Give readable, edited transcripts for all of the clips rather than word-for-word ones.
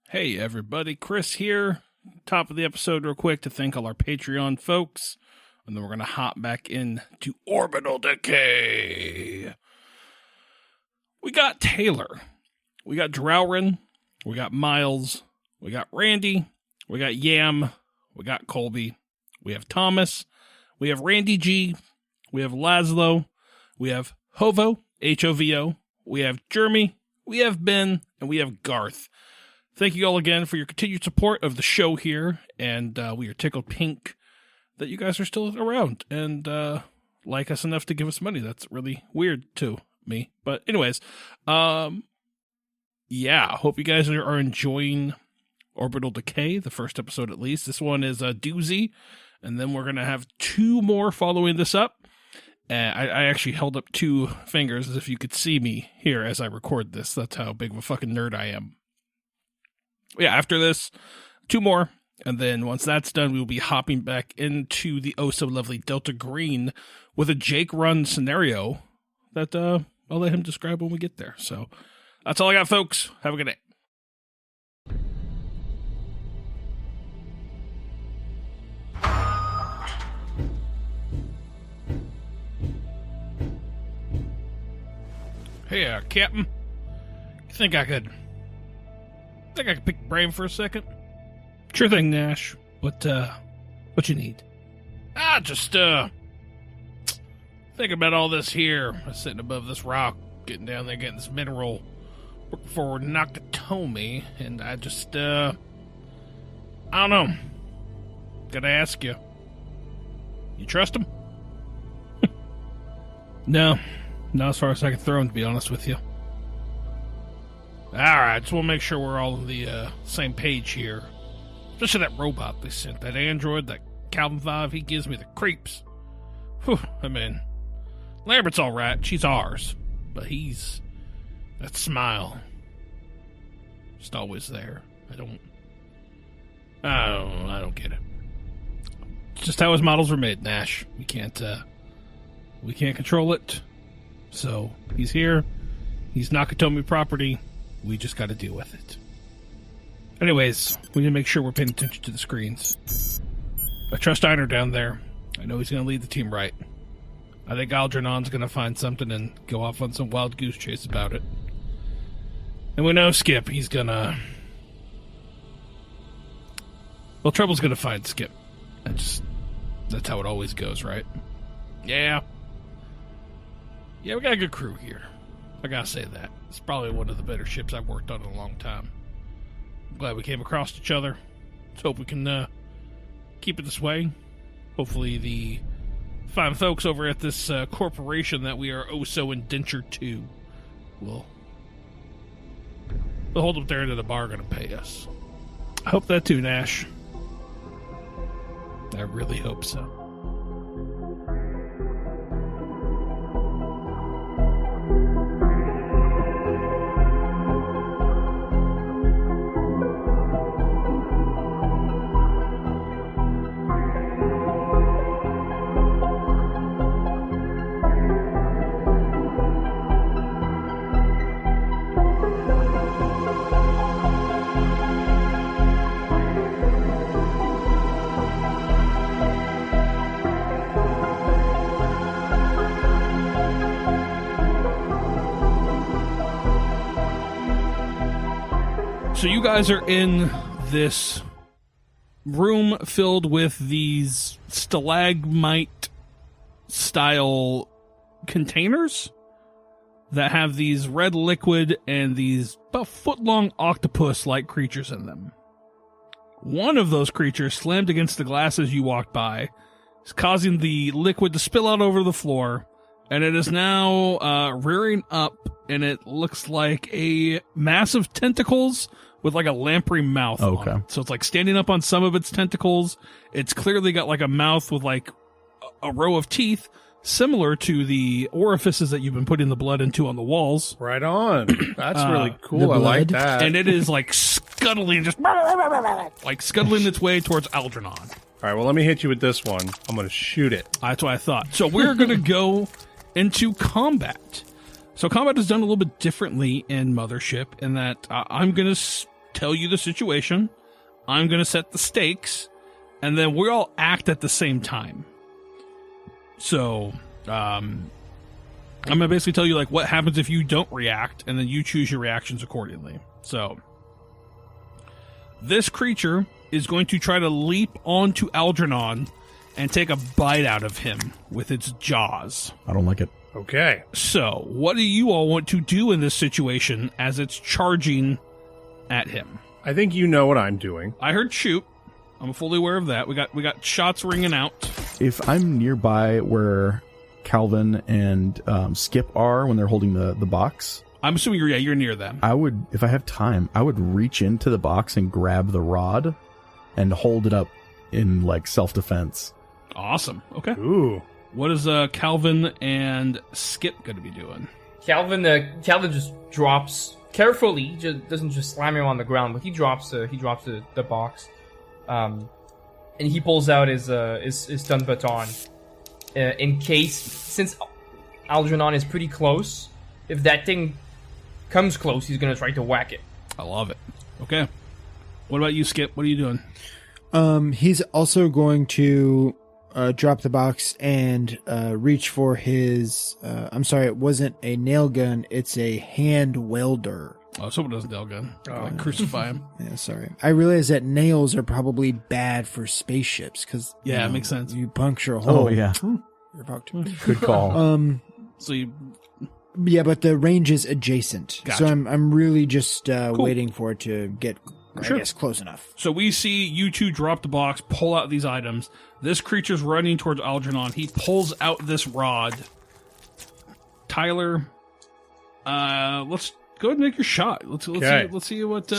Hey everybody, Chris here. Top of the episode real quick to thank all our Patreon folks. And then we're going to hop back into Orbital Decay. We got Taylor. We got Drowrin. We got Miles. We got Randy. We got Yam. We got Colby. We have Thomas. We have Randy G. We have Laszlo. We have Hovo, H-O-V-O. We have Jeremy. We have Ben. And we have Garth. Thank you all again for your continued support of the show here, and we are tickled pink that you guys are still around and like us enough to give us money. That's really weird to me. But anyways, yeah, hope you guys are enjoying Orbital Decay, the first episode at least. This one is a doozy, and then we're going to have two more following this up. I actually held up two fingers as if you could see me here as I record this. That's how big of a fucking nerd I am. Yeah, after this, two more, and then once that's done, we will be hopping back into the oh-so-lovely Delta Green with a Jake run scenario that I'll let him describe when we get there. So that's all I got, folks. Have a good day. Hey, Captain. You think I could pick your brain for a second? Sure thing, Nash. What you need? Just thinking about all this here. I'm sitting above this rock, getting down there, getting this mineral, looking for Nakatomi, and I just, I don't know. Gotta ask you. You trust him? No. Not as far as I can throw him, to be honest with you. Alright, just want to make sure we're all on the same page here. Especially that robot they sent, that android, that Calvin 5, he gives me the creeps. Whew, I mean, Lambert's alright, she's ours. But that smile, just always there. I don't get it. It's just how his models are made, Nash. We can't control it. So, he's here. He's Nakatomi property. We just got to deal with it. Anyways, we need to make sure we're paying attention to the screens. I trust Einer down there. I know he's going to lead the team right. I think Algernon's going to find something and go off on some wild goose chase about it. And we know Skip, he's going to... Well, Trouble's going to find Skip. That's how it always goes, right? Yeah. Yeah, we got a good crew here. I gotta say that. It's probably one of the better ships I've worked on in a long time. I'm glad we came across each other. Let's hope we can keep it this way. Hopefully the fine folks over at this corporation that we are oh so indentured to will hold up their end of the bargain and pay us. I hope that too, Nash. I really hope so. So you guys are in this room filled with these stalagmite-style containers that have these red liquid and these about foot-long octopus-like creatures in them. One of those creatures slammed against the glass as you walked by, is causing the liquid to spill out over the floor, and it is now rearing up, and it looks like a massive tentacles with like a lamprey mouth on it. So it's like standing up on some of its tentacles. It's clearly got like a mouth with like a row of teeth, similar to the orifices that you've been putting the blood into on the walls. Right on. That's really cool. I like that. And it is like scuttling, just like scuttling its way towards Algernon. All right, well, let me hit you with this one. I'm going to shoot it. That's what I thought. So we're going to go into combat. So combat is done a little bit differently in Mothership in that I'm going to tell you the situation. I'm going to set the stakes, and then we all act at the same time. So, I'm going to basically tell you like what happens if you don't react, and then you choose your reactions accordingly. So, this creature is going to try to leap onto Algernon and take a bite out of him with its jaws. I don't like it. Okay. So, what do you all want to do in this situation as it's charging at him? I think you know what I'm doing. I heard shoot. I'm fully aware of that. We got shots ringing out. If I'm nearby where Calvin and Skip are when they're holding the box, I'm assuming you're near them. I would, if I have time, I would reach into the box and grab the rod and hold it up in like self-defense. Awesome. Okay. Ooh. What is Calvin and Skip going to be doing? Calvin just drops carefully. He just doesn't just slam him on the ground, but he drops the box, and he pulls out his stun baton in case, since Algernon is pretty close, if that thing comes close, he's gonna try to whack it. I love it. Okay. What about you, Skip? What are you doing? He's also going to drop the box and reach for his... I'm sorry, it wasn't a nail gun. It's a hand welder. Oh, someone does a nail gun. Like, crucify him. Yeah, sorry. I realize that nails are probably bad for spaceships because... Yeah, it makes sense. You puncture a hole. Oh, yeah. You're about to. Good call. So you... Yeah, but the range is adjacent. Gotcha. So I'm really just waiting for it to get... Sure. I guess close enough. So we see you two drop the box, pull out these items. This creature's running towards Algernon. He pulls out this rod. Tyler, let's go ahead and make your shot. Let's see what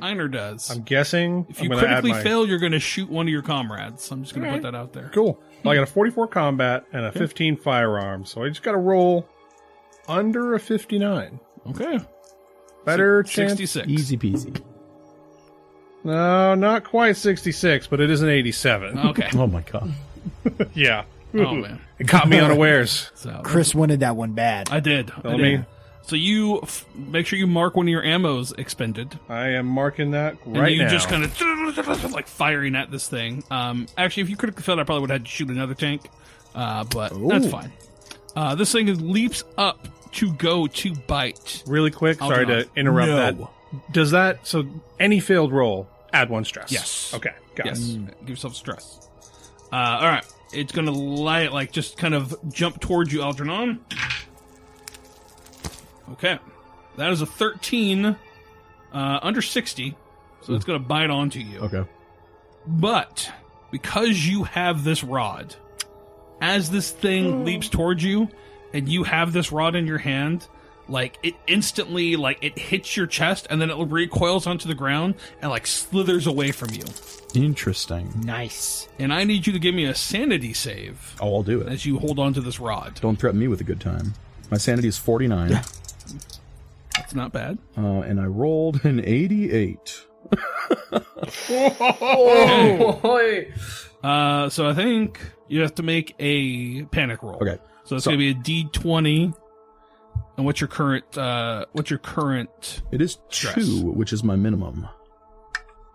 Einar does. I'm guessing if you critically fail, you're going to shoot one of your comrades. I'm just going to put that out there. Cool. Well, I got a 44 combat and a 15 firearm, so I just got to roll under a 59. Okay. Better chance. 66. Easy peasy. No, not quite 66, but it is an 87. Okay. Oh, my God. Yeah. Oh, man. It caught me unawares. So, Chris wanted that one bad. I did. I did. So you make sure you mark when your ammo's expended. I am marking that right now. And you just kind of like firing at this thing. Actually, if you critically failed, I probably would have had to shoot another tank. But that's fine. This thing leaps up to go to bite. Really quick, sorry to interrupt that. Does that, so any failed roll, add 1 stress? Yes. Okay, got it. Give yourself stress. All right. It's going to just kind of jump towards you, Algernon. Okay. That is a 13 under 60, so it's going to bite onto you. Okay. But because you have this rod, as this thing leaps towards you, and you have this rod in your hand, like, it instantly, like, it hits your chest, and then it recoils onto the ground, and, like, slithers away from you. Interesting. Nice. And I need you to give me a sanity save. Oh, I'll do it. As you hold on to this rod. Don't threaten me with a good time. My sanity is 49. That's not bad. And I rolled an 88. Okay. So I think you have to make a panic roll. Okay. So it's going to be a D20. And what's your current, It is stress? 2, which is my minimum.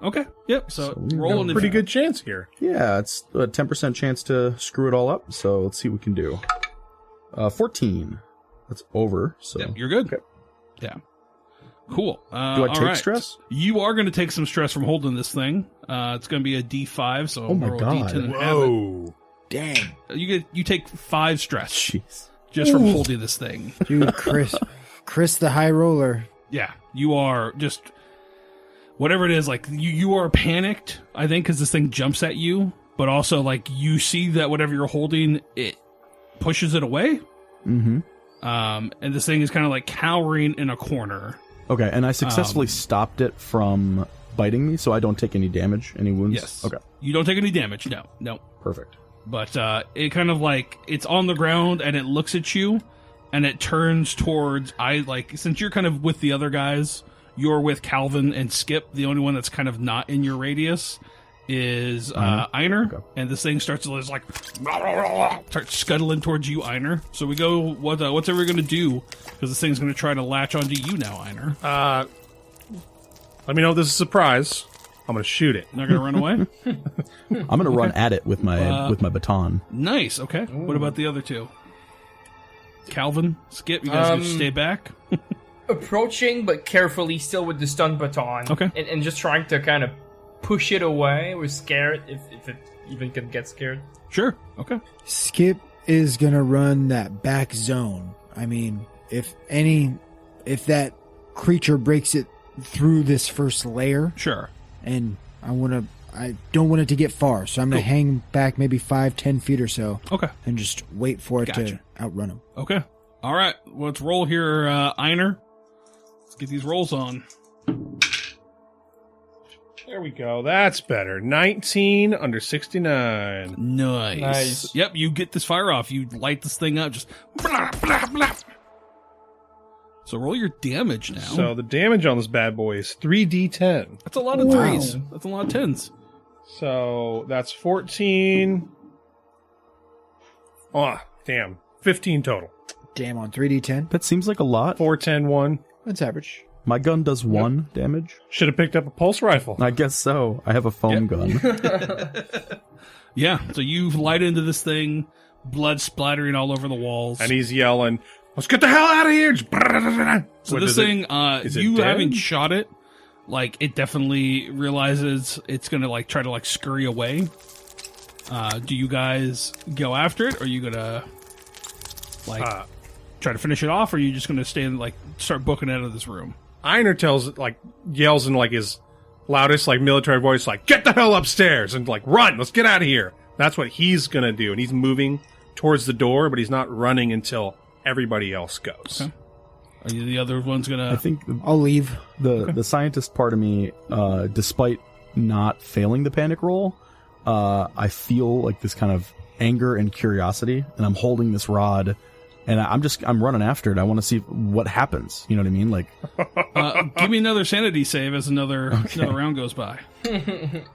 Okay. Yep. So roll an Pretty good chance here. Yeah, it's a 10% chance to screw it all up, so let's see what we can do. 14. That's over, so... Yep, you're good. Okay. Yeah. Cool. Do I take stress? You are going to take some stress from holding this thing. It's going to be a D5, so Oh my roll God. a D10 and Whoa. Dang. have it. You take 5 stress Jeez. just from holding this thing. Dude, Chris the high roller. Yeah, you are just whatever it is. Like you are panicked, I think, because this thing jumps at you, but also like you see that whatever you're holding, it pushes it away. Mm-hmm. And this thing is kind of like cowering in a corner. Okay, and I successfully stopped it from biting me, so I don't take any damage, any wounds? Yes. Okay. You don't take any damage. No. Perfect. But it kind of like it's on the ground and it looks at you, and it turns towards since you're kind of with the other guys, you're with Calvin and Skip. The only one that's kind of not in your radius is Einar, Okay. and this thing starts to like start scuttling towards you, Einar. So we go, what's everyone going to do? Because this thing's going to try to latch onto you now, Einar. Let me know if this is a surprise. I'm going to shoot it. Not gonna run away. I'm gonna run at it with my baton. Nice. Okay. What about the other two? Calvin, Skip, you guys can stay back. Approaching, but carefully, still with the stun baton. Okay. And just trying to kind of push it away or scare it, if it even can get scared. Sure. Okay. Skip is gonna run that back zone. I mean, if that creature breaks it through this first layer, Sure. and I don't want it to get far, so I'm gonna hang back maybe 5-10 feet or so. Okay. And just wait for it Gotcha. to outrun him. Okay. All right. Let's roll here, Einer. Let's get these rolls on. There we go. That's better. 19 under 69. Nice. Yep, you get this fire off. You light this thing up. Just blah, blah, blah. So roll your damage now. So the damage on this bad boy is 3d10. That's a lot of threes. That's a lot of tens. So that's 14. Oh, damn. 15 total. Damn, on 3d10. That seems like a lot. 4, 10, 1. That's average. My gun does 1 damage. Should have picked up a pulse rifle. I guess so. I have a foam gun. Yeah, so you light into this thing, blood splattering all over the walls. And he's yelling, let's get the hell out of here! So What this is it? thing, Is it you dead? having shot it, like, it definitely realizes it's gonna, like, try to, like, scurry away. Do you guys go after it, or are you gonna, like, try to finish it off, or are you just gonna stay and, like, start booking out of this room? Einer yells in like his loudest like military voice, like, get the hell upstairs and like run, let's get out of here. That's what he's gonna do, and he's moving towards the door, but he's not running until everybody else goes. Okay. Are you the other one's gonna? I think I'll leave. the scientist part of me, despite not failing the panic roll, I feel like this kind of anger and curiosity, and I'm holding this rod, and I'm running after it. I want to see what happens. You know what I mean? Like, give me another sanity save as another round goes by.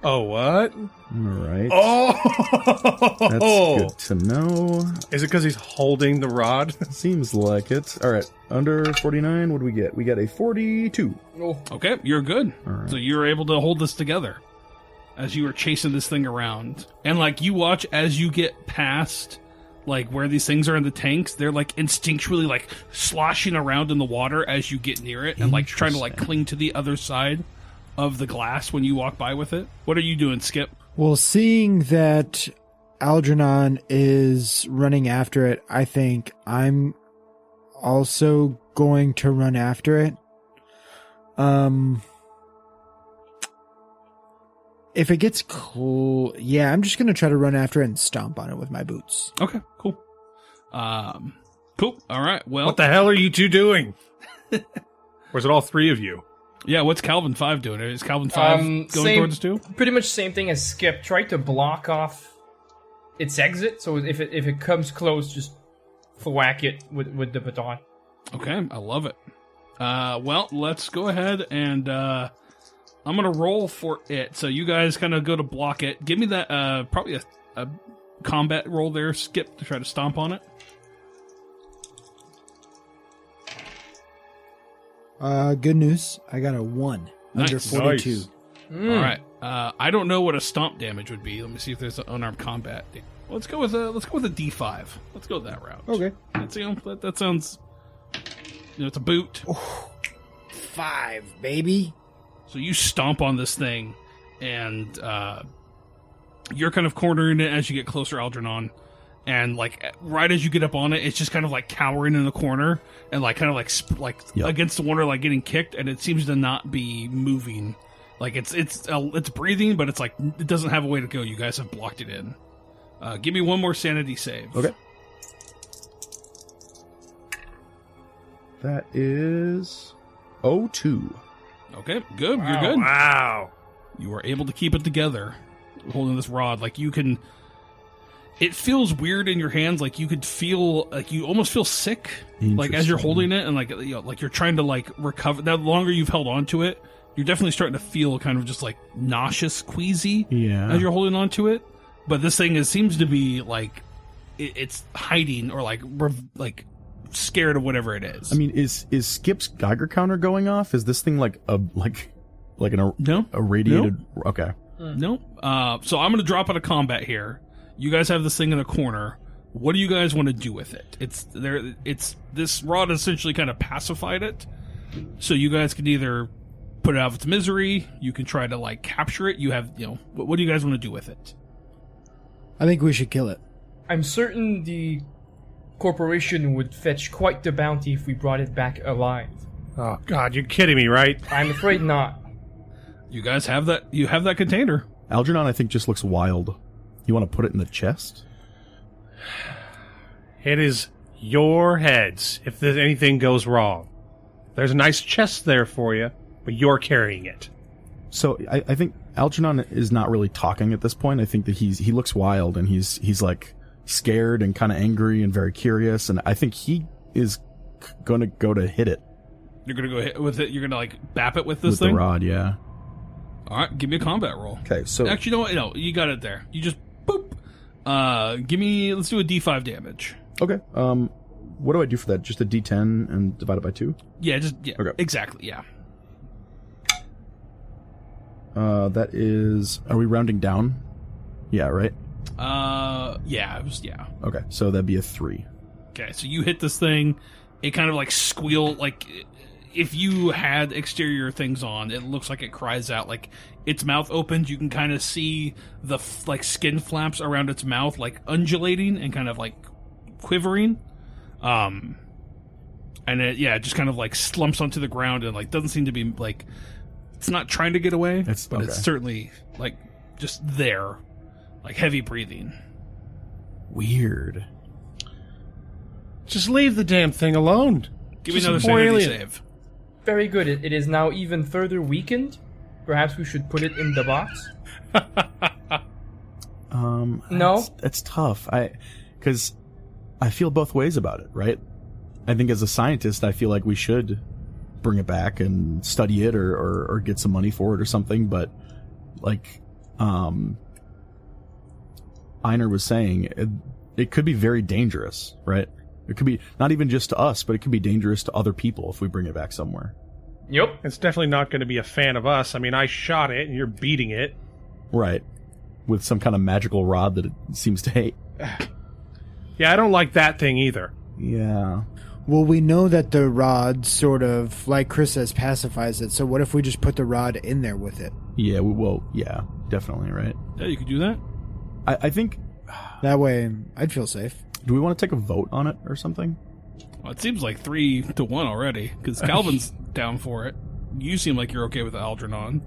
Oh, what? all right, Oh, that's good to know. Is it because he's holding the rod? Seems like it. All right, under 49. What do we get? We got a 42. Okay, you're good. All right. So you're able to hold this together as you are chasing this thing around, and like you watch as you get past. Like, where these things are in the tanks, they're, like, instinctually, like, sloshing around in the water as you get near it and, like, trying to, like, cling to the other side of the glass when you walk by with it. What are you doing, Skip? Well, seeing that Algernon is running after it, I think I'm also going to run after it. If it gets cool, yeah, I'm just going to try to run after it and stomp on it with my boots. Okay, cool. Cool. All right, well. What the hell are you two doing? Or is it all three of you? Yeah, what's Calvin 5 doing? Is Calvin 5 going towards us too? Pretty much same thing as Skip. Try to block off its exit, so if it comes close, just thwack it with the baton. Okay, I love it. Well, let's go ahead and I'm gonna roll for it. So you guys kind of go to block it. Give me that probably a combat roll there, Skip, to try to stomp on it. Good news. I got a 1 under Nice. 42. Nice. All right. I don't know what a stomp damage would be. Let me see if there's an unarmed combat. Let's go with a D5. Let's go that route. Okay. That's, that sounds. It's a boot. 5, baby. So you stomp on this thing, and you're kind of cornering it as you get closer, Algernon. And like right as you get up on it, it's just kind of like cowering in the corner and like kind of like Yep. against the water, like getting kicked, and it seems to not be moving. Like it's breathing, but it's like it doesn't have a way to go. You guys have blocked it in. Give me one more sanity save. Okay. That is 02. Okay, good. You're good. Wow. You are able to keep it together, holding this rod. Like you can. It feels weird in your hands. Like you could feel, like you almost feel sick, like as you're holding it, and like like you're trying to like recover. The longer you've held on to it, you're definitely starting to feel kind of just like nauseous, queasy, Yeah. as you're holding on to it. But this thing seems to be like it's hiding or like scared of whatever it is. I mean, is Skip's Geiger counter going off? Is this thing like Like an No. irradiated? Okay. Nope. So I'm going to drop out of combat here. You guys have this thing in a corner. What do you guys want to do with it? It's this rod essentially kind of pacified it. So you guys can either put it out of its misery. You can try to like capture it. You have, what do you guys want to do with it? I think we should kill it. I'm certain the corporation would fetch quite the bounty if we brought it back alive. Oh, God, you're kidding me, right? I'm afraid not. You guys have that. You have that container. Algernon, I think, just looks wild. You want to put it in the chest? It is your heads if there's anything goes wrong. There's a nice chest there for you, but you're carrying it. So I think Algernon is not really talking at this point. I think that he looks wild and he's like scared and kind of angry and very curious. And I think he is going to go to hit it. You're going to go hit with it. You're going to like bap it with this with thing. The rod, yeah. All right, give me a combat roll. Okay, so Actually, you know what? No, you got it there. You just boop. Let's do a D5 damage. okay. What do I do for that? Just a D10 and divide it by 2? Yeah, Okay. exactly. Yeah. That is. Are we rounding down? Yeah, right. Yeah, it was Okay, so that'd be a 3. Okay, so you hit this thing. It kind of like squeal like if you had exterior things on. It looks like it cries out. Like its mouth opens. You can kind of see the like skin flaps around its mouth like undulating and kind of like quivering. And it just kind of like slumps onto the ground and like doesn't seem to be like it's not trying to get away. It's certainly like just there, like heavy breathing. Weird. Just leave the damn thing alone. Give me Just another more sanity alien. save. Very good. It is now even further weakened. Perhaps we should put it in the box. No? That's tough. Because I feel both ways about it, right? I think as a scientist, I feel like we should bring it back and study it or get some money for it or something. But like, Einar was saying, it could be very dangerous, right? It could be not even just to us, but it could be dangerous to other people if we bring it back somewhere. Yep. It's definitely not going to be a fan of us. I mean, I shot it, and you're beating it. Right. With some kind of magical rod that it seems to hate. Yeah, I don't like that thing either. Yeah. Well, we know that the rod sort of, like Chris says, pacifies it. So what if we just put the rod in there with it? Yeah, yeah, definitely, right? Yeah, you could do that. I think... That way, I'd feel safe. Do we want to take a vote on it or something? Well, it seems like 3-1 already, because Calvin's down for it. You seem like you're okay with Algernon.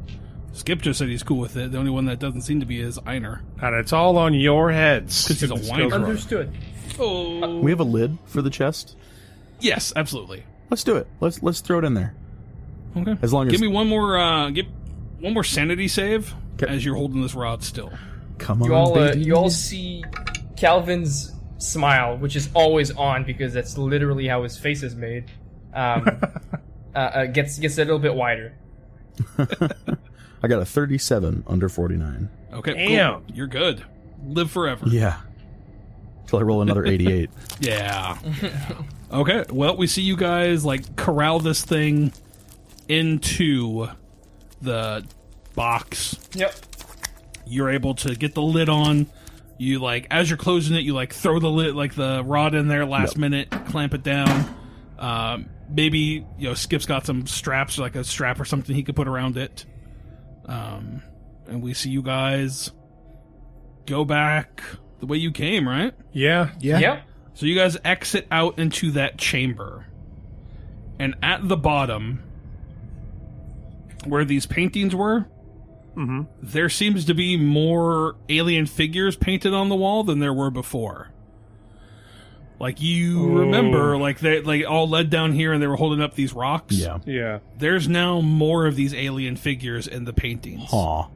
Skip just said he's cool with it. The only one that doesn't seem to be is Einar. And it's all on your heads. 'Cause he's a This whiner. goes wrong. Understood. Oh. We have a lid for the chest. Yes, absolutely. Let's do it. Let's throw it in there. Okay. As long as Give me one more sanity save as you're holding this rod still. come on, You all, baby. you all see Calvin's smile, which is always on because that's literally how his face is made. Gets a little bit wider. I got a 37 under 49. Okay. Damn. Cool. You're good. Live forever. Yeah. Till I roll another 88. Yeah. Okay. Well, we see you guys like corral this thing into the box. Yep. You're able to get the lid on. You like as you're closing it, you like throw the lid, like the rod in there last minute, clamp it down. Maybe Skip's got some straps, like a strap or something he could put around it. And we see you guys go back the way you came, right? Yeah. Yeah. Yep. So you guys exit out into that chamber. And at the bottom, where these paintings were, there seems to be more alien figures painted on the wall than there were before. Like you remember, like they all led down here and they were holding up these rocks. Yeah. Yeah. There's now more of these alien figures in the paintings. Aw.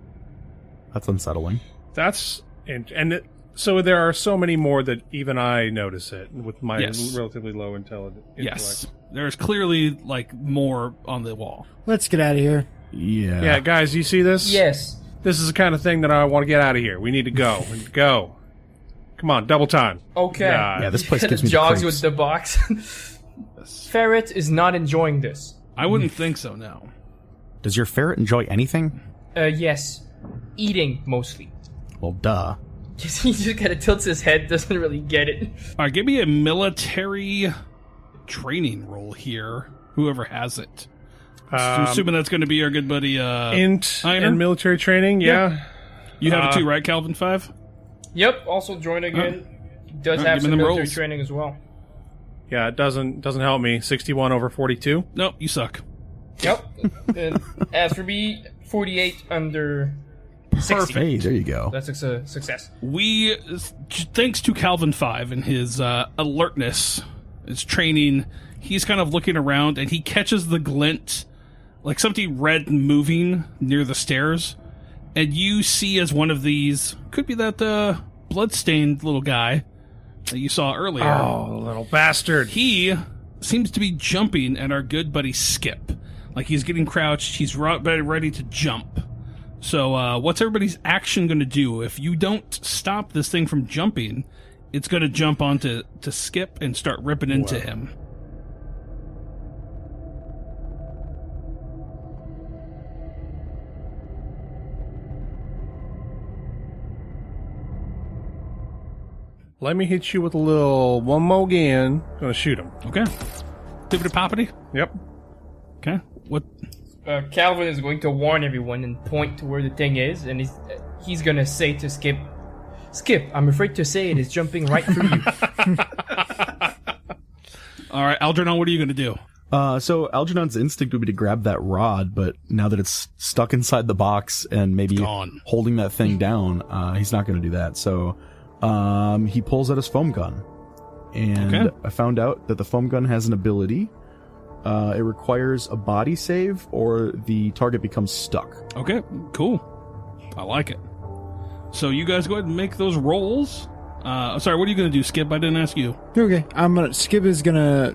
That's unsettling. That's... So there are so many more that even I notice it with my Yes. relatively low intellect. Yes, there's clearly like more on the wall. Let's get out of here. Yeah. Yeah, guys, you see this? Yes. This is the kind of thing that I want to get out of here. We need to go. We need to go. Come on, double time. Okay. God. Yeah, this place gives me the jogs creeps. with the box. Ferret is not enjoying this. I wouldn't think so. No. Does your ferret enjoy anything? Yes. Eating, mostly. Well, duh. He just kind of tilts his head, doesn't really get it. All right, give me a military training roll here. Whoever has it. Assuming that's going to be our good buddy Int Einer? and military training, yeah. You have it too, right, Calvin 5? Yep, also join again. He does Alright, have give me some them military rolls. training as well. Yeah, it doesn't help me. 61 over 42. Nope, you suck. Yep. And as for me, 48 under 60. Hey, there you go. That's a success. We, thanks to Calvin 5 and his alertness, his training, he's kind of looking around and he catches the glint, like something red moving near the stairs. And you see as one of these, could be that bloodstained little guy that you saw earlier. Oh, little bastard. He seems to be jumping at our good buddy Skip. Like he's getting crouched, he's ready to jump. So what's everybody's action going to do? If you don't stop this thing from jumping, it's going to jump onto Skip and start ripping into him. Let me hit you with a little one more again. Gonna shoot him. Okay. Tippity poppity. Yep. Okay. What? Calvin is going to warn everyone and point to where the thing is, and he's going to say to Skip, Skip, I'm afraid to say it is jumping right through you. All right, Algernon, what are you going to do? So Algernon's instinct would be to grab that rod, but now that it's stuck inside the box and maybe Gone. holding that thing down, he's not going to do that. So he pulls out his foam gun. And Okay. I found out that the foam gun has an ability. It requires a body save or the target becomes stuck. Okay, cool. I like it. So you guys go ahead and make those rolls. Sorry, what are you going to do, Skip? I didn't ask you. Okay, Skip is gonna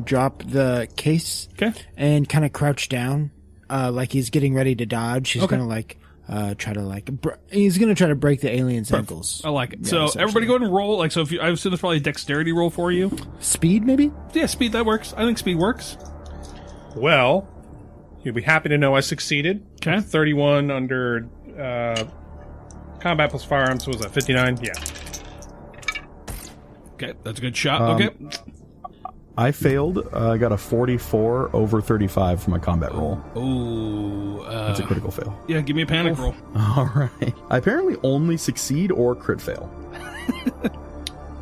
drop the case Okay. and kind of crouch down, like he's getting ready to dodge. He's Okay. gonna try to he's gonna try to break the alien's ankles. I like it. Yeah, So essentially. everybody go ahead and roll. Like, so if you, I assume there's probably a dexterity roll for you. Speed, maybe? Yeah, speed, that works. I think speed works. Well, you'll be happy to know I succeeded. Okay. 31 under combat plus firearms. So was that 59? Yeah. Okay, that's a good shot. Okay. I failed. I got a 44 over 35 for my combat roll. Oh, That's a critical fail. yeah, give me a panic roll. All right. I apparently only succeed or crit fail.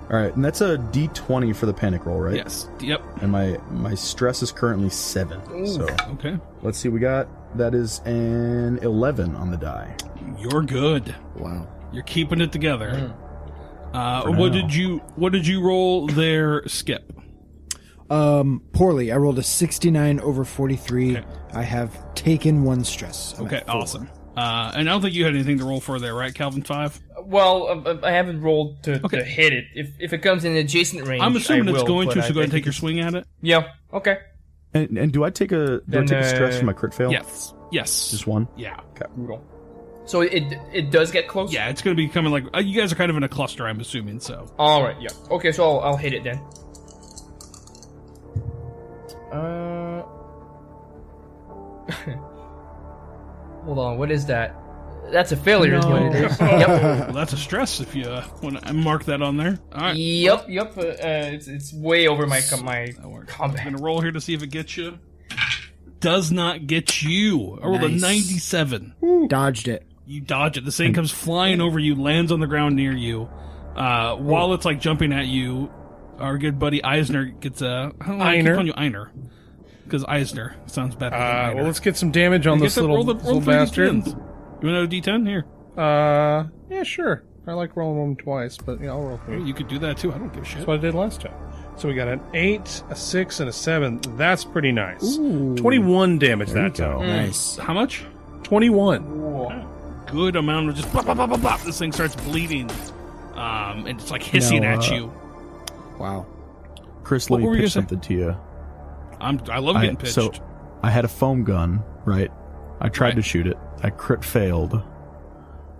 All right, and that's a D20 for the panic roll, right? Yes. Yep. And my stress is currently 7. So Okay. let's see. We got that is an 11 on the die. You're good. Wow. You're keeping it together. For What now. did you roll there, Skip? Poorly. I rolled a 69 over 43. Okay. I have taken 1 stress. I'm Okay, at 4. awesome. And I don't think you had anything to roll for there, right, Calvin 5? Well, I haven't rolled to Okay. hit it. If it comes in adjacent range, I'm assuming I it's will, going but to, I so go ahead and think take your swing at it. Yeah, okay. And do I take a Then, stress for my crit fail? Yes. Yes. Just one. Yeah. Brutal. So it does get close? Yeah, it's going to be coming like... you guys are kind of in a cluster, I'm assuming, so... Alright, yeah. Okay, so I'll hit it then. Hold on, what is that? That's a failure, is what it is. Yep. Well, that's a stress if you want to mark that on there. All right. Yep. It's way over my That works. I'm combat. going to roll here to see if it gets you. Does not get you. I rolled a Nice. 97. Dodged it. You dodge it. The thing comes flying over you, lands on the ground near you. While it's like jumping at you, our good buddy Eisner gets a... I don't know why I keep Einer. calling you Einer. Because Eisner sounds better than Einer. Well, let's get some damage on Get this that- little, roll little three bastard. D10s. You want a D10? Here. Yeah, sure. I like rolling them twice, but yeah, I'll roll 3. You could do that too. I don't give a shit. That's what I did last time. So we got an 8, a 6, and a 7. That's pretty nice. Ooh. 21 damage There you that go. time. Nice. How much? 21. Good amount of just bop, bop, bop, bop, bop. This thing starts bleeding. And it's like hissing No, at you. Wow. Chris, What let were me you pitch gonna say? something to you. I love getting pitched. So I had a foam gun, right? I tried to shoot it. I crit failed.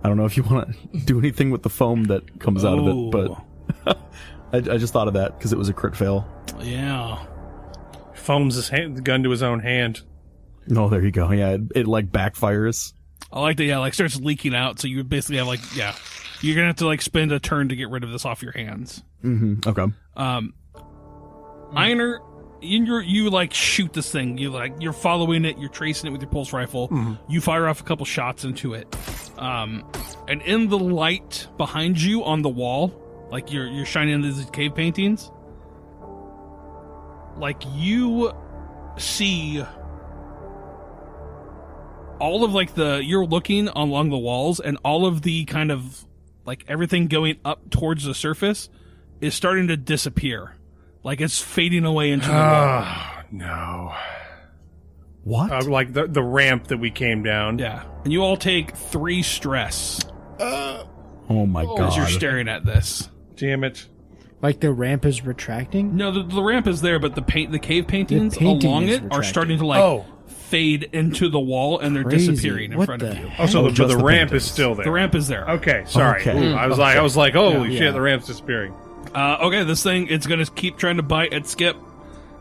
I don't know if you want to do anything with the foam that comes out of it, but I just thought of that because it was a crit fail. Yeah. Foams his hand, the gun to his own hand. Oh, there you go. Yeah, it like backfires. I like that. Yeah, like starts leaking out. So you basically have you're gonna have to like spend a turn to get rid of this off your hands. Mm-hmm. Okay. Einer, you like shoot this thing. You're following it. You're tracing it with your pulse rifle. Mm-hmm. You fire off a couple shots into it. And in the light behind you on the wall, like you're shining into these cave paintings, like you see all of like you're looking along the walls, and all of the kind of like everything going up towards the surface is starting to disappear. Like it's fading away into the wall. No. What? Like the ramp that we came down. Yeah. And you all take 3 stress Oh my as god. you're staring at this. Damn it. Like the ramp is retracting? No, the ramp is there, but the cave paintings The painting along is it are retracting. starting to like fade into the wall, and they're Crazy. disappearing in What front the of you. heck? Oh, so Oh, but just the the ramp paintings. is still there. The ramp is there. Okay, sorry. Okay. Ooh, I was like, holy Yeah. shit, the ramp's disappearing. Okay, this thing, it's going to keep trying to bite at Skip.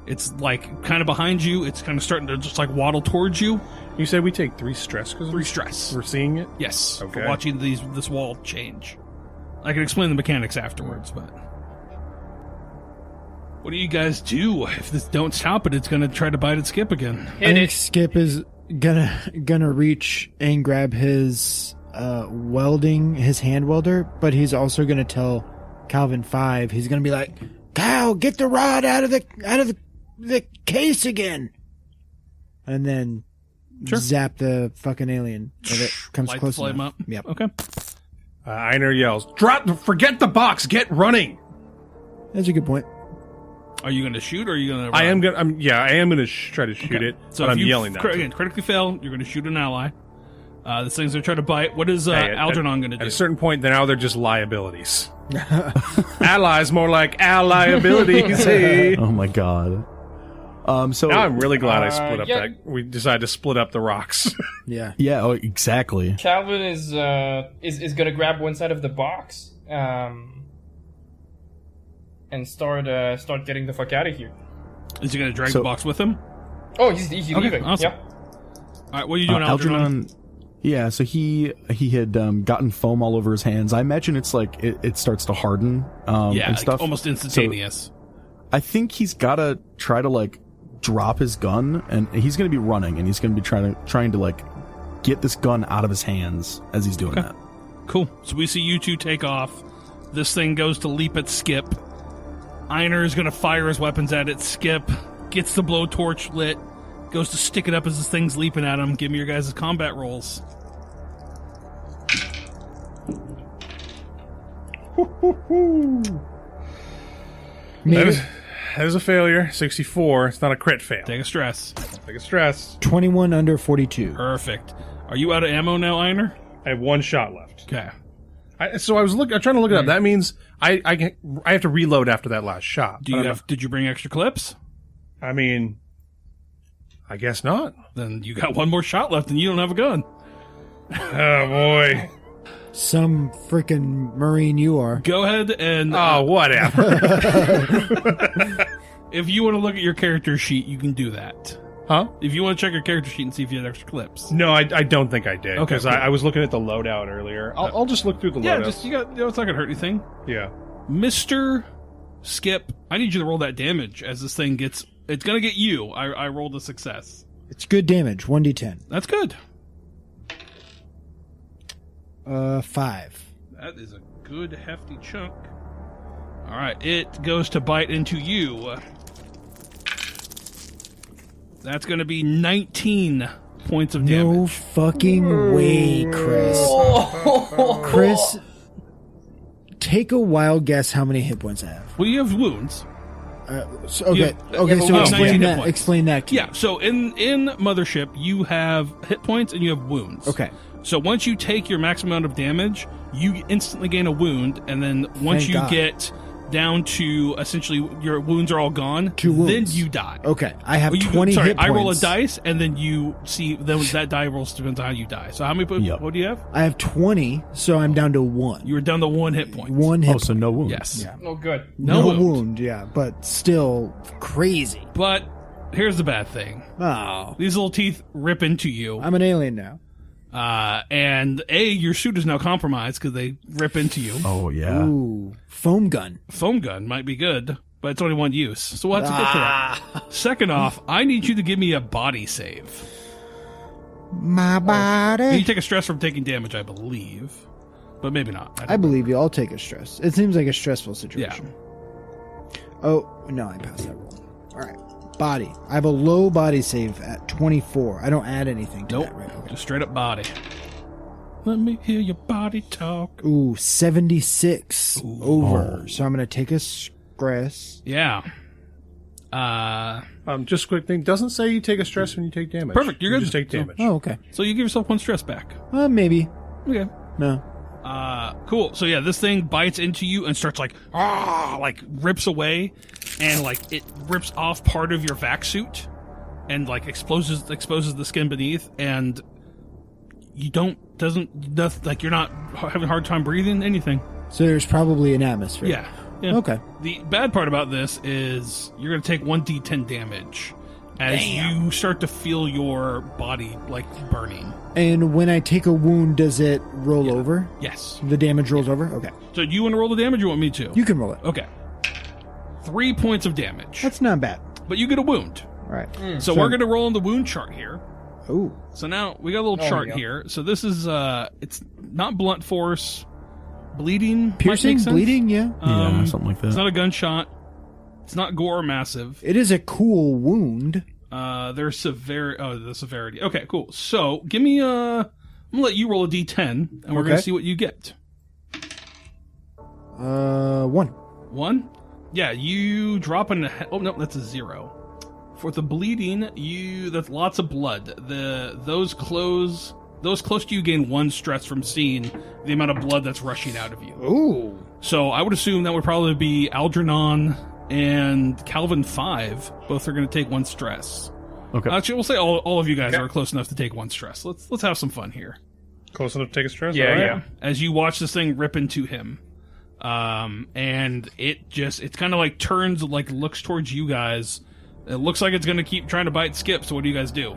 It's like kind of behind you. It's kind of starting to just like waddle towards you. You said we take 3 stress because 3 stress. we're seeing it? Yes, Okay. for watching this wall change. I can explain the mechanics afterwards, but what do you guys do if this don't stop it? It's going to try to bite at Skip again. I think Skip is gonna reach and grab his his hand welder, but he's also gonna tell Calvin 5. He's gonna be like, "Cal, get the rod out of the case again," and then Sure. zap the fucking alien if it comes Light the close flame enough. up. Yep. Okay. Einer yells, forget the box, get running. That's a good point. Are you going to shoot, or are you going to? I am gonna try to shoot it, So but if I'm you yelling that. again, critically fail, you're going to shoot an ally. This thing's going to try to bite. What is Algernon going to At do? a certain point, now they're just liabilities. Allies, more like liabilities. Hey. Oh my god. So Now I'm really glad I split up yeah. we decided to split up the rocks. Yeah. yeah, oh, exactly. Calvin is gonna grab one side of the box, and start getting the fuck out of here. Is he going to drag So- the box with him? Oh, he's leaving. Awesome. Yep. All right, what are you doing, Algernon? Yeah, so he had gotten foam all over his hands. I imagine it's like it starts to harden Yeah, and like stuff. almost instantaneous. I think he's got to try to like drop his gun, and he's going to be running, and he's going to be trying to like get this gun out of his hands as he's doing that. Cool. So we see you two take off. This thing goes to leap at Skip. Einer is going to fire his weapons at it. Skip gets the blowtorch lit, goes to stick it up as this thing's leaping at him. Give me your guys' combat rolls. Maybe That is a failure. 64. It's not a crit fail. Take a stress. Take a stress. 21 under 42. Perfect. Are you out of ammo now, Einer? I have 1 shot left. Okay. So I was I'm trying to look it up. That means I have to reload after that last shot. Did you bring extra clips? I mean, I guess not. Then you got 1 more shot left and you don't have a gun. Oh boy. Some freaking Marine you are. Go ahead and Oh, whatever. if you want to look at your character sheet, you can do that. Huh? If you want to check your character sheet and see if you had extra clips. No, I don't think I did. Okay, Because cool. I was looking at the loadout earlier. I'll just look through the Yeah, loadout. just it's not gonna hurt anything. Yeah. Mr. Skip, I need you to roll that damage as this thing gets. It's gonna get you. I rolled a success. It's good damage. 1d10. That's good. 5. That is a good hefty chunk. All right, it goes to bite into you. That's gonna be 19 points of No damage. fucking way, Chris. Chris, take a wild guess how many hit points I have. Well, you have wounds. So, okay, Yeah, okay. but So we have 19 explain hit that. points. Explain that. To me. Yeah. So in Mothership, you have hit points and you have wounds. Okay. So once you take your maximum amount of damage, you instantly gain a wound, and then once Thank you God. get down to essentially your wounds are all gone, 2 wounds. then you die. Okay. I have Well, 20 sorry, hit points. I roll a dice, and then you see that die rolls depends on how you die. So how many? Yep. What do you have? I have 20, so I'm down to 1. You were down to 1 hit point. 1 hit Oh, so no wounds. Yes. Yeah. Oh, good. No No wound. wound, yeah, but still crazy. But here's the bad thing. Oh, These little teeth rip into you. I'm an alien now. And your suit is now compromised because they rip into you. Oh yeah. Ooh, foam gun. Foam gun might be good, but it's only one use. So we'll have to get to that. Second off, I need you to give me a body save. My body. You take a stress from taking damage, I believe. But maybe not. I believe you. I'll take a stress. It seems like a stressful situation. Oh, no, I passed that roll. All right. Body. I have a low body save at 24. I don't add anything to Nope. that, right? Okay. Just straight up body. Let me hear your body talk. Ooh, 76 over. So I'm going to take a stress. Yeah. Just a quick thing. Doesn't say you take a stress when you take damage. Perfect, you're You good. just take damage. Oh, okay. So you give yourself one stress back. Maybe. Okay. No. Cool. So yeah, this thing bites into you and starts like rips away, and like it rips off part of your vac suit, and like exposes the skin beneath, and you like you're not having a hard time breathing anything. So there's probably an atmosphere. Yeah. Okay. The bad part about this is you're going to take 1d10 damage as you start to feel your body like burning. And when I take a wound, does it roll over? Yes. The damage rolls over? Okay. So do you want to roll the damage or you want me to? You can roll it. Okay. 3 points of damage. That's not bad. But you get a wound. All right. So we're going to roll on the wound chart here. Ooh. So now we got a little chart here. So this is it's not blunt force. Bleeding. might Piercing? make sense. Bleeding? Yeah. Yeah, something like It's that. not a gunshot. It's not gore or massive. It is a cool wound. There's the severity. Okay, cool. So give me I'm gonna let you roll a d10, and we're gonna Okay. see what you get. 1. 1? Yeah, you drop in. Oh no, that's a 0. For the bleeding, that's lots of blood. Those close to you gain 1 stress from seeing the amount of blood that's rushing out of you. Ooh. So I would assume that would probably be Algernon and Calvin 5. Both are going to take 1 stress. Okay. Actually, we'll say all of you guys are close enough to take 1 stress. Let's have some fun here. Close enough to take a stress? Yeah, All right. yeah. As you watch this thing rip into him, and it's kind of like turns, like looks towards you guys. It looks like it's going to keep trying to bite Skip. So what do you guys do?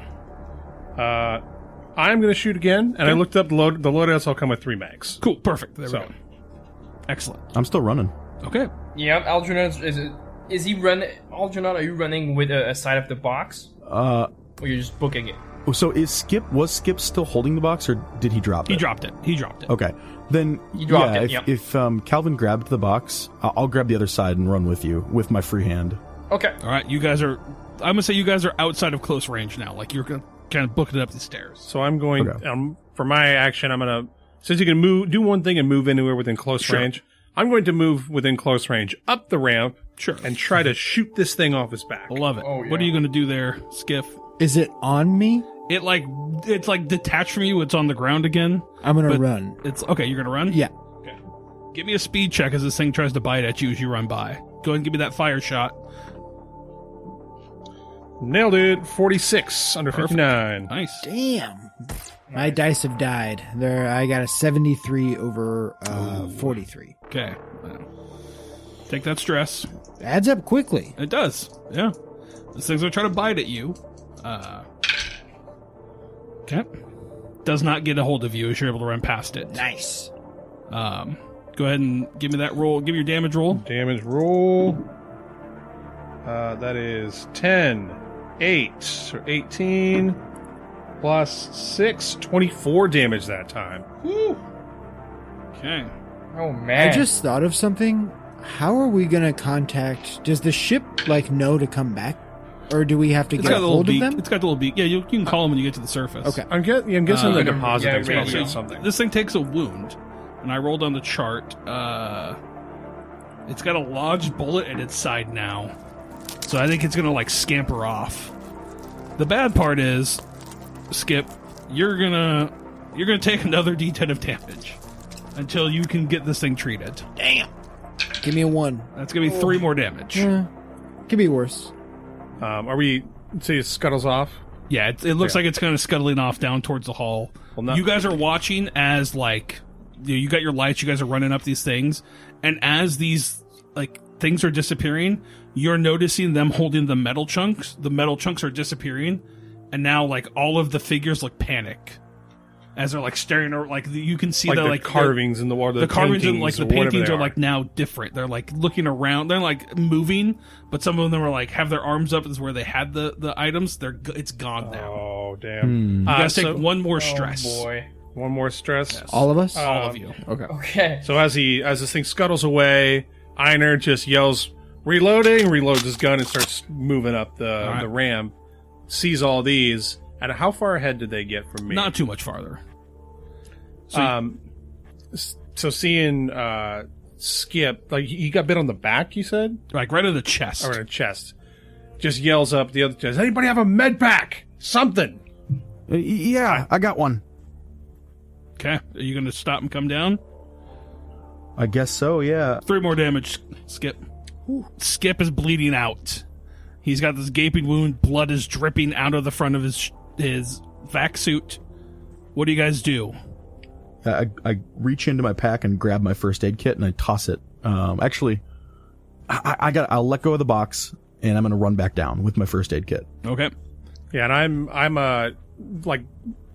I'm going to shoot again, and I looked up the loadouts. I'll come with 3 mags. Cool, perfect. There we So. go. Excellent. I'm still running. Okay. Yeah, Algernon is he run? Algernon, are you running with a side of the box, or you're just booking it? So was Skip still holding the box, or did he drop it? He dropped it. Okay. Then He dropped yeah, it, yep. if Calvin grabbed the box, I'll grab the other side and run with you with my free hand. Okay. All right. You guys are. I'm gonna say you guys are outside of close range now. Like you're kind of booking it up the stairs. So I'm going, Okay. for my action, I'm going to, since you can do one thing and move anywhere within close range, I'm going to move within close range up the ramp and try to shoot this thing off his back. I love it. Oh, yeah. What are you gonna do there, Skiff? Is it on me? It's like detached from you. It's on the ground again. I'm going to But- run. It's okay. You're gonna run. Yeah. Okay. Give me a speed check as this thing tries to bite at you as you run by. Go ahead and give me that fire shot. Nailed it. 46 under 59. Nice. Damn. My dice have died. I got a 73 over 43. Okay. Take that stress. Adds up quickly. It does. Yeah. This thing's gonna try to bite at you. Okay. Does not get a hold of you as you're able to run past it. Nice. Go ahead and give me that roll. Give me your damage roll. Damage roll. That is 10, 8, so 18, plus 6, 24 damage that time. Okay. Oh man. I just thought of something. How are we going to contact... Does the ship, know to come back? Or do we have to It's get got a a little hold beak. of them? It's got the little beak. Yeah, you can call them when you get to the surface. Okay. I'm guessing the deposit yeah, thing's probably radio. got something. This thing takes a wound, and I rolled on the chart. It's got a lodged bullet in its side now, so I think it's gonna scamper off. The bad part is, Skip, you're gonna take another D10 of damage until you can get this thing treated. Damn. Give me a 1. That's gonna be 3 more damage. Could be worse. Are we... So it scuttles off? Yeah, it looks like it's kind of scuttling off down towards the hull. Well, not- You guys are watching as you got your lights. You guys are running up these things, and as these things are disappearing, you're noticing them holding the metal chunks. The metal chunks are disappearing, and now like all of the figures like panic as they're like staring, or like you can see the like carvings in the water. The carvings and like the paintings are like like now different. They're like looking around. They're like moving, but some of them are like have their arms up is where they had the items. It's gone now. Oh damn! You guys take one more stress. Oh boy. One more stress. Yes. All of us? All of you. Okay. Okay. So as this thing scuttles away, Einar just yells, "Reloading!" Reloads his gun and starts moving up the ramp. Sees all these. And how far ahead did they get from me? Not too much farther. So seeing Skip, like he got bit on the back, you said? Like right in the chest. Or in the chest. Just yells up the other chest, "Anybody have a med pack? Something!" Yeah, I got one. Okay. Are you going to stop and come down? I guess so, yeah. 3 more damage, Skip. Skip is bleeding out. He's got this gaping wound. Blood is dripping out of the front of his vac suit. What do you guys do? I reach into my pack and grab my first aid kit and I toss it. Actually, I'll let go of the box and I'm going to run back down with my first aid kit. Okay. Yeah, and I'm like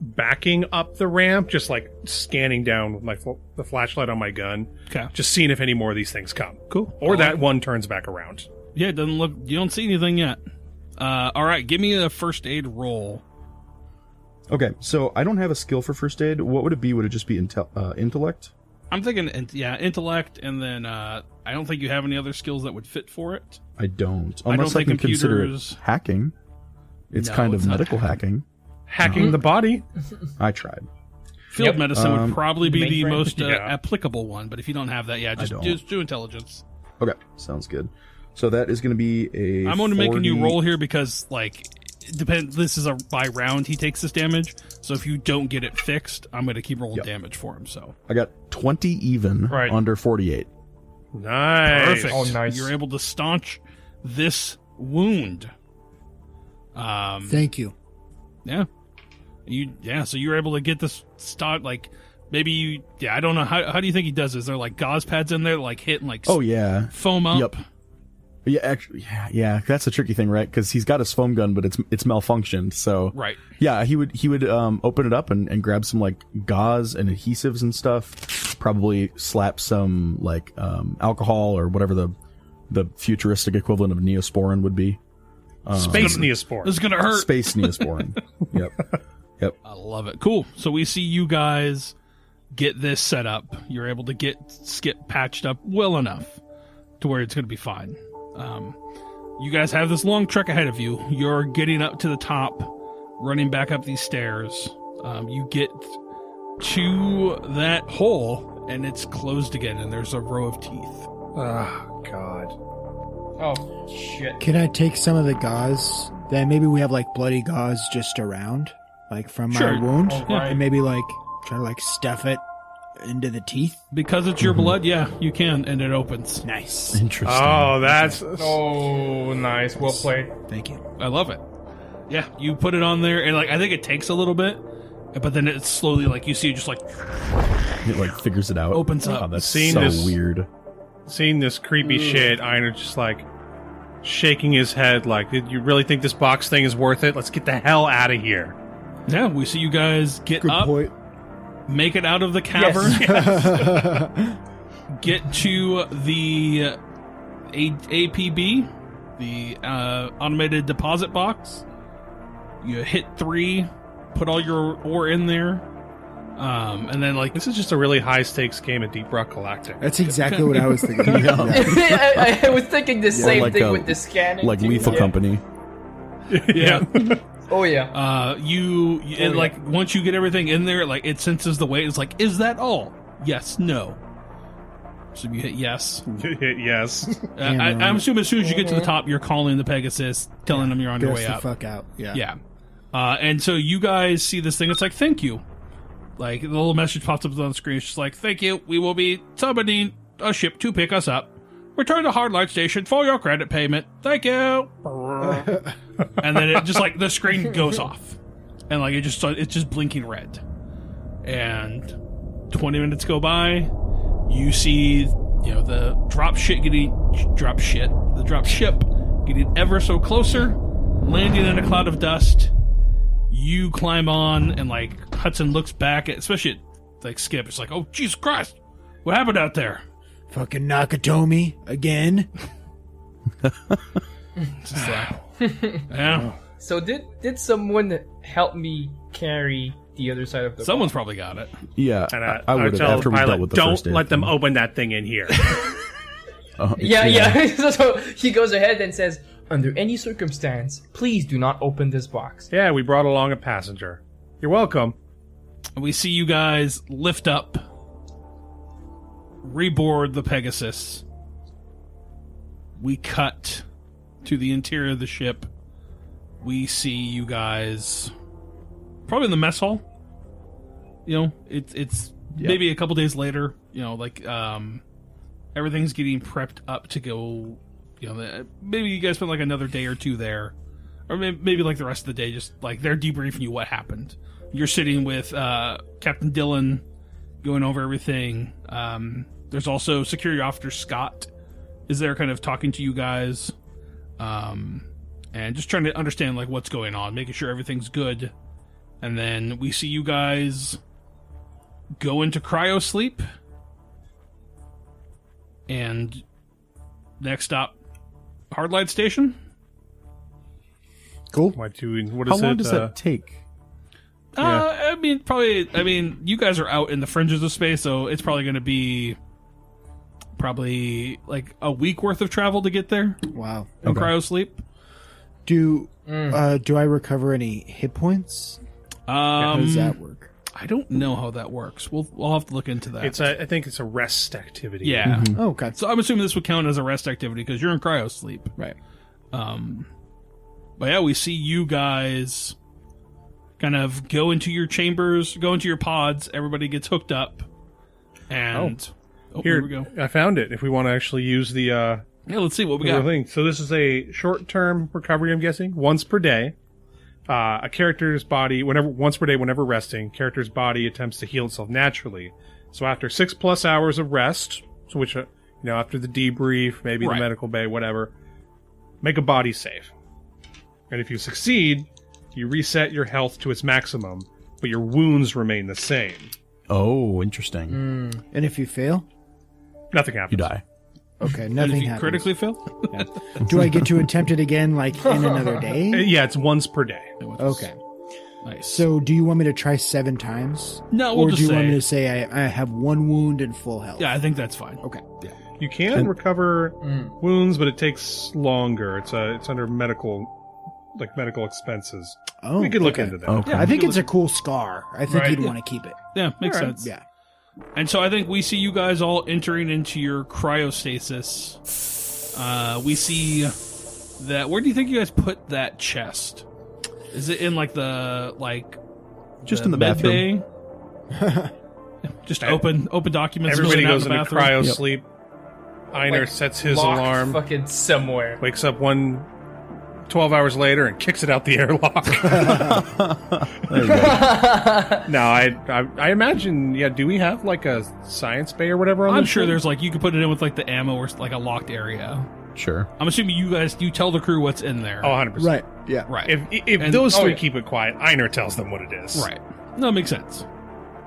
backing up the ramp, just like scanning down with the flashlight on my gun. Okay. Just seeing if any more of these things come. Cool. Or that one turns back around. Yeah, it doesn't look... You don't see anything yet. All right, give me a first aid roll. Okay, so I don't have a skill for first aid. What would it be? Would it just be intellect? I'm thinking, intellect, and then I don't think you have any other skills that would fit for it. I don't. I don't Unless I think can consider it computers- hacking. It's No, kind it's of not medical hacking. Hacking the body. I tried. Field medicine would Um, probably be the mainframe? most Yeah. applicable one, but if you don't have that, yeah, just do intelligence. Okay, sounds good. So that is going to be a. I'm only making you 40 roll here because, like, it depends. This is a by round he takes this damage, so if you don't get it fixed, I'm going to keep rolling damage for him. So I got 20 even Right. under 48. Nice. perfect. Oh, nice. You're able to staunch this wound. Thank you. Yeah. So you're able to get this start, like, maybe you, I don't know, how do you think he does this? Is there, like, gauze pads in there, like, hit and, like, Oh, yeah. foam up? Yep. Yeah, actually, yeah, that's a tricky thing, right? Because he's got his foam gun, but it's malfunctioned. So Right. yeah, he would open it up and grab some like gauze and adhesives and stuff. Probably slap some like alcohol or whatever the futuristic equivalent of Neosporin would be. Space Neospore. This is going to hurt. Space Neosporin. Yep. I love it. Cool. So we see you guys get this set up. You're able to get Skip patched up well enough to where it's going to be fine. You guys have this long trek ahead of you. You're getting up to the top, running back up these stairs. You get to that hole, and it's closed again, and there's a row of teeth. Oh, God. Oh shit. Can I take some of the gauze? Then maybe we have like bloody gauze just around, like from Sure. my wound, All right. and maybe like try to like stuff it into the teeth. Because it's your blood, yeah, you can, and it opens. Nice. Interesting. Oh, that's... Oh, nice. Well played. Thank you. I love it. Yeah, you put it on there, and like I think it takes a little bit, but then it slowly, like you see, it just like It like figures it out. Opens up. Oh, that's Seeing so this- weird. Seeing this creepy shit, Einar just like shaking his head like, you really think this box thing is worth it? Let's get the hell out of here. yeah. We see you guys get Good up, point. make it out of the cavern. Get to the APB, the automated deposit box. You hit 3, put all your ore in there, and then like This is just a really high-stakes game of Deep Rock Galactic. That's exactly what I was thinking. Yeah. I was thinking the same like thing a- with the scanning. Like too. Lethal Yeah. Company. yeah. Oh yeah. You Oh, like yeah. once you get everything in there, like it senses the weight. It's like, is that all? Yes, no. So you hit yes. Yes. I'm assuming as soon as you get to the top, you're calling the Pegasus, telling them you're on your Get us way the up. fuck out. Yeah. Yeah. And so you guys see this thing. It's like, thank you. Like, the little message pops up on the screen. It's just like, thank you. We will be summoning a ship to pick us up. Return to Hardlight Station for your credit payment. Thank you. And then it just, like, the screen goes off. And, like, it's just blinking red. And 20 minutes go by. You see, the drop ship getting ever so closer, landing in a cloud of dust. You climb on, and like Hudson looks back at, especially at like Skip. It's like, oh Jesus Christ, what happened out there? Fucking Nakatomi again. Just like, yeah. So did someone help me carry the other side of the Someone's box? probably got it. Yeah, And I would have tell after the we dealt pilot, with the don't first aid let them thing. open that thing in here. Yeah. So he goes ahead and says, under any circumstance, please do not open this box. Yeah, we brought along a passenger. You're welcome. And we see you guys lift up, reboard the Pegasus. We cut to the interior of the ship. We see you guys probably in the mess hall. You know, it's maybe a couple days later. You know, like everything's getting prepped up to go. You know, maybe you guys spend like another day or two there, or maybe like the rest of the day, just like they're debriefing you what happened. You're sitting with Captain Dillon, going over everything. There's also Security Officer Scott is there, kind of talking to you guys, and just trying to understand like what's going on, making sure everything's good. And then we see you guys go into cryo sleep, and next stop, Hardlight Station. Cool. What is How long it? does that take? I mean, probably. I mean, you guys are out in the fringes of space, so it's probably going to be like a week worth of travel to get there Wow. in cryo sleep. Do I recover any hit points? How does that work? I don't know how that works. We'll have to look into that. I think it's a rest activity. yeah. Oh, okay. So I'm assuming this would count as a rest activity because you're in cryo sleep. Right. But yeah, we see you guys kind of go into your chambers, go into your pods. Everybody gets hooked up, and here we go. I found it. If we want to actually use the Yeah, let's see what we the got. thing. So this is a short-term recovery. I'm guessing once per day. A character's body, once per day, whenever resting, character's body attempts to heal itself naturally. So after 6+ hours of rest, so which after the debrief, maybe Right. the medical bay, whatever, make a body save. And if you succeed, you reset your health to its maximum, but your wounds remain the same. Oh, interesting. And if you fail? Nothing happens. You die. Okay, And nothing if you happens. critically fail, Do I get to attempt it again, like, in another day? Yeah, it's once per day. Okay. Nice. So, do you want me to try 7 times? No, we'll or just do you want say- me to say I have 1 wound and full health? yeah, I think that's fine. Okay. You can recover wounds, but it takes longer. It's under medical expenses. Oh, We could look okay. into that. Okay. Yeah, I think we it's a cool scar. I think Right. you'd want to keep it. Yeah, makes All right. sense. Yeah. And so I think we see you guys all entering into your cryostasis. We see that. Where do you think you guys put that chest? Is it in like Just in the med bathroom. bay? Just open documents. Everybody sitting out goes in the into bathroom? cryo Yep. sleep. Einar Like, sets his locked alarm, fucking somewhere. wakes up 12 hours later and kicks it out the airlock. There you go. No, I imagine, do we have like a science bay or whatever on I'm this sure thing? there's like you could put it in with like the ammo or like a locked area. Sure. I'm assuming you tell the crew what's in there. Oh, 100%. Right. Yeah. right. If And- those three yeah. keep it quiet, Einar tells them what it is. Right. No, it makes sense.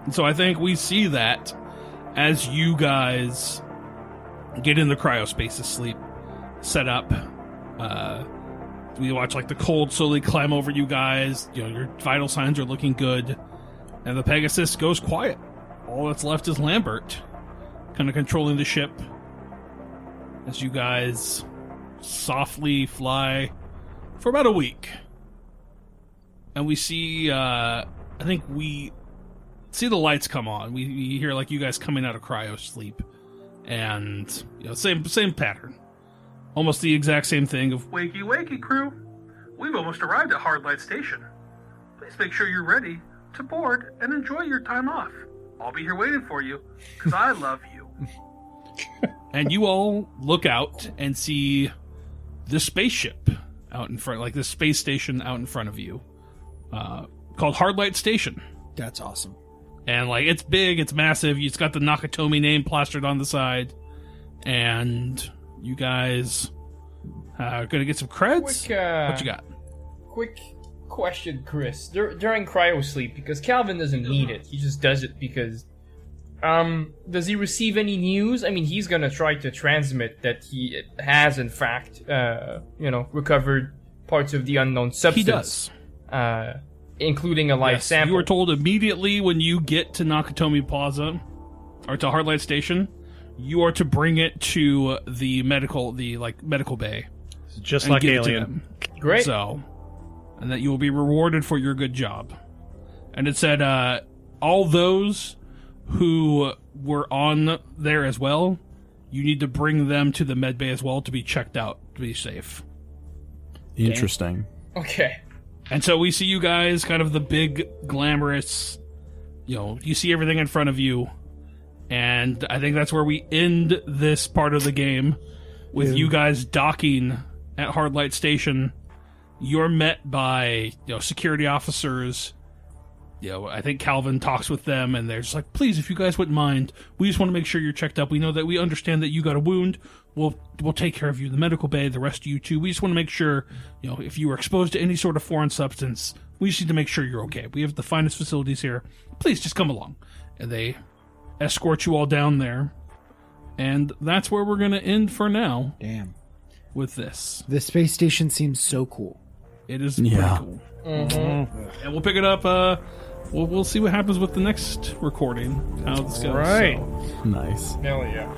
And so I think we see that as you guys get in the cryospace of sleep, set up. We watch like the cold slowly climb over you guys. Your vital signs are looking good. And the Pegasus goes quiet. All that's left is Lambert, kind of controlling the ship as you guys softly fly for about a week. And we see, I think we see the lights come on. We hear like you guys coming out of cryo sleep, and same pattern, almost the exact same thing of Wakey, wakey, crew. We've almost arrived at Hardlight Station. Please make sure you're ready to board and enjoy your time off. I'll be here waiting for you, because I love you. and you all look out and see the spaceship out in front, like the space station out in front of you, called Hardlight Station. That's awesome. And like it's big, it's massive. It's got the Nakatomi name plastered on the side, and you guys Gonna get some creds. Quick, What you got? Quick question, Chris. During cryo sleep, because Calvin doesn't need it, he just does it because. Does he receive any news? I mean, he's gonna try to transmit that he has, in fact, recovered parts of the unknown substance. He does. Including a live sample. You were told immediately when you get to Nakatomi Plaza, or to Hardlight Station, you are to bring it to the medical bay. Just and like give it to Alien. them. Great. So, and that you will be rewarded for your good job. And it said, all those who were on there as well, you need to bring them to the med bay as well to be checked out, to be safe. Interesting. Okay. And so we see you guys, kind of the big, glamorous, you see everything in front of you. And I think that's where we end this part of the game, with you guys docking at Hardlight Station. You're met by, security officers. I think Calvin talks with them, and they're just like, please, if you guys wouldn't mind, we just want to make sure you're checked up. We know that we understand that you got a wound. We'll take care of you in the medical bay, the rest of you too. We just want to make sure, if you were exposed to any sort of foreign substance, we just need to make sure you're okay. We have the finest facilities here. Please, just come along. And they escort you all down there. And that's where we're going to end for now. Damn. With this. The space station seems so cool. It is pretty cool. Mm-hmm. And we'll pick it up, we'll see what happens with the next recording, how this goes. Right. So. Nice. Hell yeah.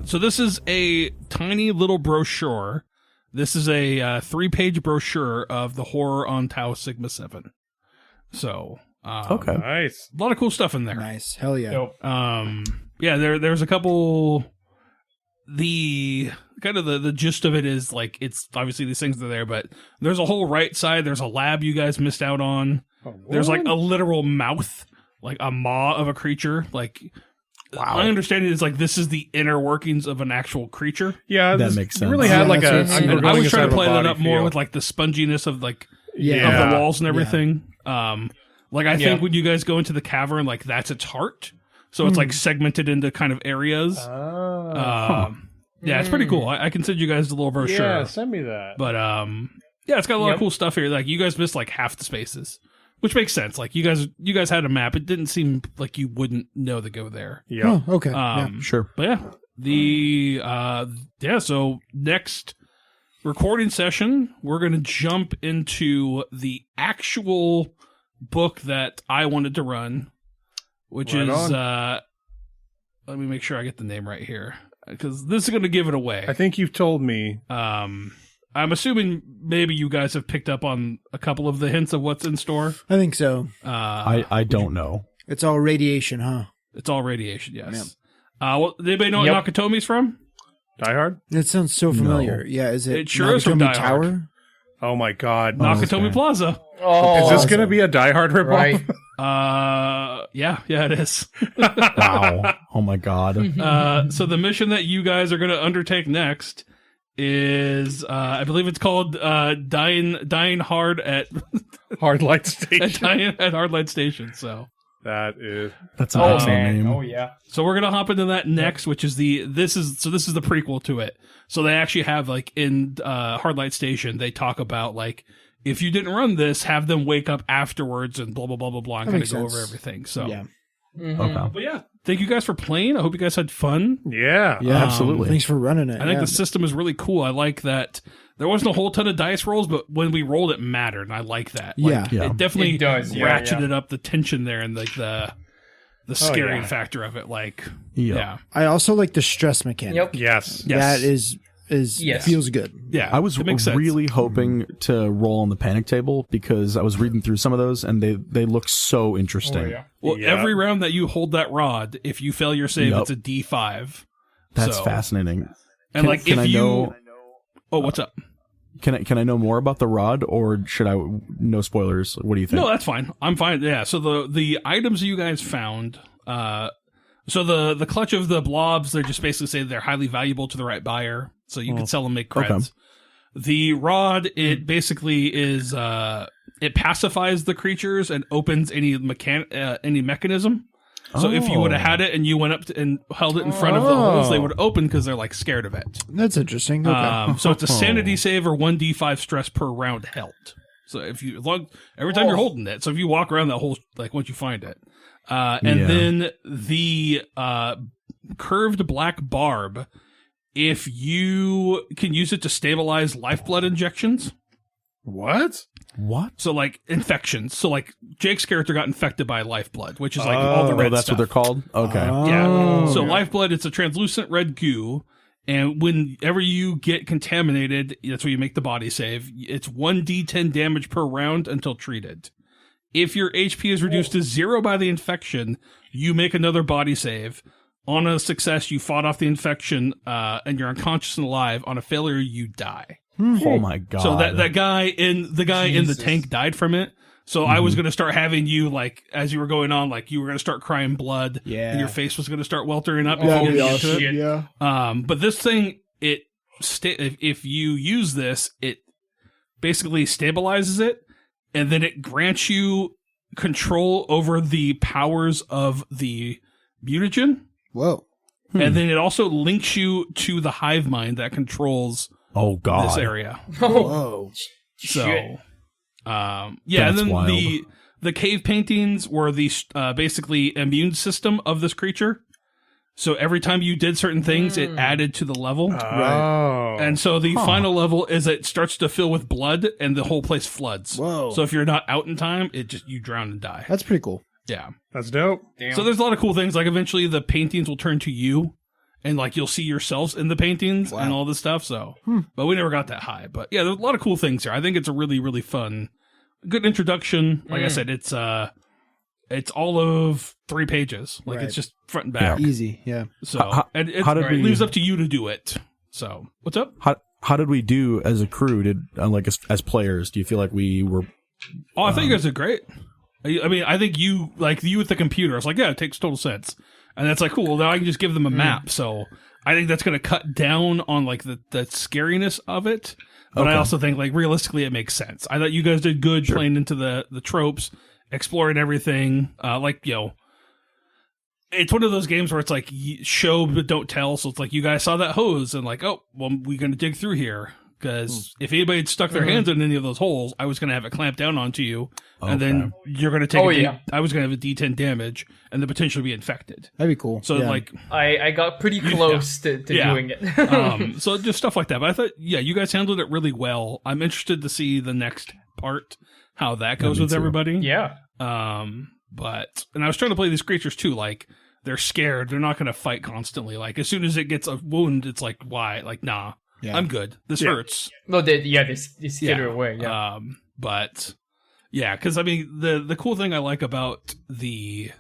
So this is a tiny little brochure. This is a 3-page brochure of the horror on Tau Sigma 7. So, Okay. Nice. a lot of cool stuff in there. Nice. Hell yeah. Dope. There's a couple. The kind of the gist of it is like, it's obviously these things are there, but there's a whole right side. There's a lab you guys missed out on. There's like a literal mouth, like a maw of a creature. Like, my understanding is like this is the inner workings of an actual creature. Yeah, That makes sense. You really had like Yeah, a. that's what undergoing I was inside trying of to a play that body up more feel. with like the sponginess of like Yeah. of the walls and everything. Like I think Yeah. when you guys go into the cavern, like that's its heart. So it's like segmented into kind of areas. Yeah, it's pretty cool. I can send you guys the little brochure. Yeah, send me that. But it's got a lot of Yep. cool stuff here. Like you guys missed like half the spaces, which makes sense. Like you guys had a map. It didn't seem like you wouldn't know to go there. Yeah. Oh, okay. Yeah. Sure. But so next recording session, we're going to jump into the actual book that I wanted to run, which Right is, on. let me make sure I get the name right here, because this is going to give it away. I think you've told me. I'm assuming maybe you guys have picked up on a couple of the hints of what's in store. I think so. I don't know. It's all radiation, huh? It's all radiation, yes. Well, anybody know what Nakatomi's from? Die Hard? It sounds so familiar. Yeah, is it? It sure is from Nakatomi Die Hard. Tower? Oh my God. Nakatomi okay. Plaza. Oh, Is this going to be a Die Hard ripoff? right. Yeah, it is. Wow. Oh my God. So the mission that you guys are going to undertake next is, I believe it's called Dying Hard at Hard Light Station. at Hardlight Station. So That's an Oh excellent man. name. Oh yeah. So we're gonna hop into that next, which is this is the prequel to it. So they actually have like in Hardlight Station, they talk about like if you didn't run this, have them wake up afterwards and blah blah blah blah blah and That kind makes of go sense. over everything. So Yeah. Okay. but yeah, thank you guys for playing. I hope you guys had fun. Yeah. Yeah, absolutely. Thanks for running it. I think yeah. the system is really cool. I like that there wasn't a whole ton of dice rolls, but when we rolled, it mattered, and I like that. Like, Yeah. it definitely It does, yeah, ratcheted up the tension there and like the scary factor of it. Like, yeah. I also like the stress mechanic. Yep. Yes. Yes. That is Yes. feels good. Yeah, I was it makes sense. really hoping to roll on the panic table because I was reading through some of those and they look so interesting. Oh, yeah. Well, Yeah. every round that you hold that rod, if you fail your save, Yep. it's a D5. That's So- fascinating. And like if I you, know, what's up? can I know more about the rod or should I no spoilers? What do you think? No, that's fine. I'm fine. Yeah. So the items you guys found, so the clutch of the blobs, they just basically say they're highly valuable to the right buyer. So you can sell and make creds. Okay. The rod, it basically is, it pacifies the creatures and opens any mechanism. So if you would have had it and you went up and held it in front of the holes, they would open because they're like scared of it. That's interesting. Okay. So it's a sanity save or 1d5 stress per round held. So if you every time you're holding it, so if you walk around that hole, like once you find it, then the curved black barb, if you can use it to stabilize lifeblood injections. What? So like infections. So like Jake's character got infected by lifeblood, which is like all the red that's stuff. what they're called? Okay. Yeah. So lifeblood, it's a translucent red goo. And whenever you get contaminated, that's where you make the body save. It's 1d10 damage per round until treated. If your HP is reduced to 0 by the infection, you make another body save. On a success, you fought off the infection, and you're unconscious and alive. On a failure, you die. Oh my god. So that guy in the tank died from it. So I was going to start having you, like, as you were going on, like, you were going to start crying blood. Yeah. And your face was going to start weltering up. That would if be you get awesome. into it. Yeah. But this thing, if you use this, it basically stabilizes it, and then it grants you control over the powers of the mutagen. Whoa. And then it also links you to the hive mind that controls oh god. this area. Whoa. So, Shit. and That's then wild. the cave paintings were the basically immune system of this creature. So every time you did certain things, it added to the level. Oh. And so the final level is it starts to fill with blood and the whole place floods. Whoa. So if you're not out in time, you drown and die. That's pretty cool. Yeah. That's dope. Damn. So there's a lot of cool things. Like eventually the paintings will turn to you and like you'll see yourselves in the paintings and all this stuff. So, but we never got that high. But yeah, there's a lot of cool things here. I think it's a really, really fun, good introduction. Like I said, it's all of 3 pages. Like it's just front and back. Easy. Yeah. So and it how did we- leaves up to you to do it. So what's up? How did we do as a crew? Did like as players? Do you feel like we were? Oh, I think you guys did great. I mean, I think you with the computer. It's like, yeah, it takes total sense. And that's like, cool. Well, now I can just give them a map. So I think that's going to cut down on like the scariness of it. But I also think like realistically, it makes sense. I thought you guys did good playing into the tropes, exploring everything. It's one of those games where it's like show but don't tell. So it's like you guys saw that hose and like, oh, well, we're going to dig through here. Because if anybody had stuck their hands in any of those holes, I was going to have it clamped down onto you, and then you're going to take. I was going to have a D10 damage, and then potentially be infected. That'd be cool. So like, I got pretty close to doing it. So just stuff like that. But I thought, yeah, you guys handled it really well. I'm interested to see the next part, how that goes with everybody. Yeah. And I was trying to play these creatures too. Like they're scared. They're not going to fight constantly. Like as soon as it gets a wound, it's like, why? Like nah. Yeah. I'm good. This hurts. No, they scared her away. Yeah. But yeah, because I mean, the cool thing I like about the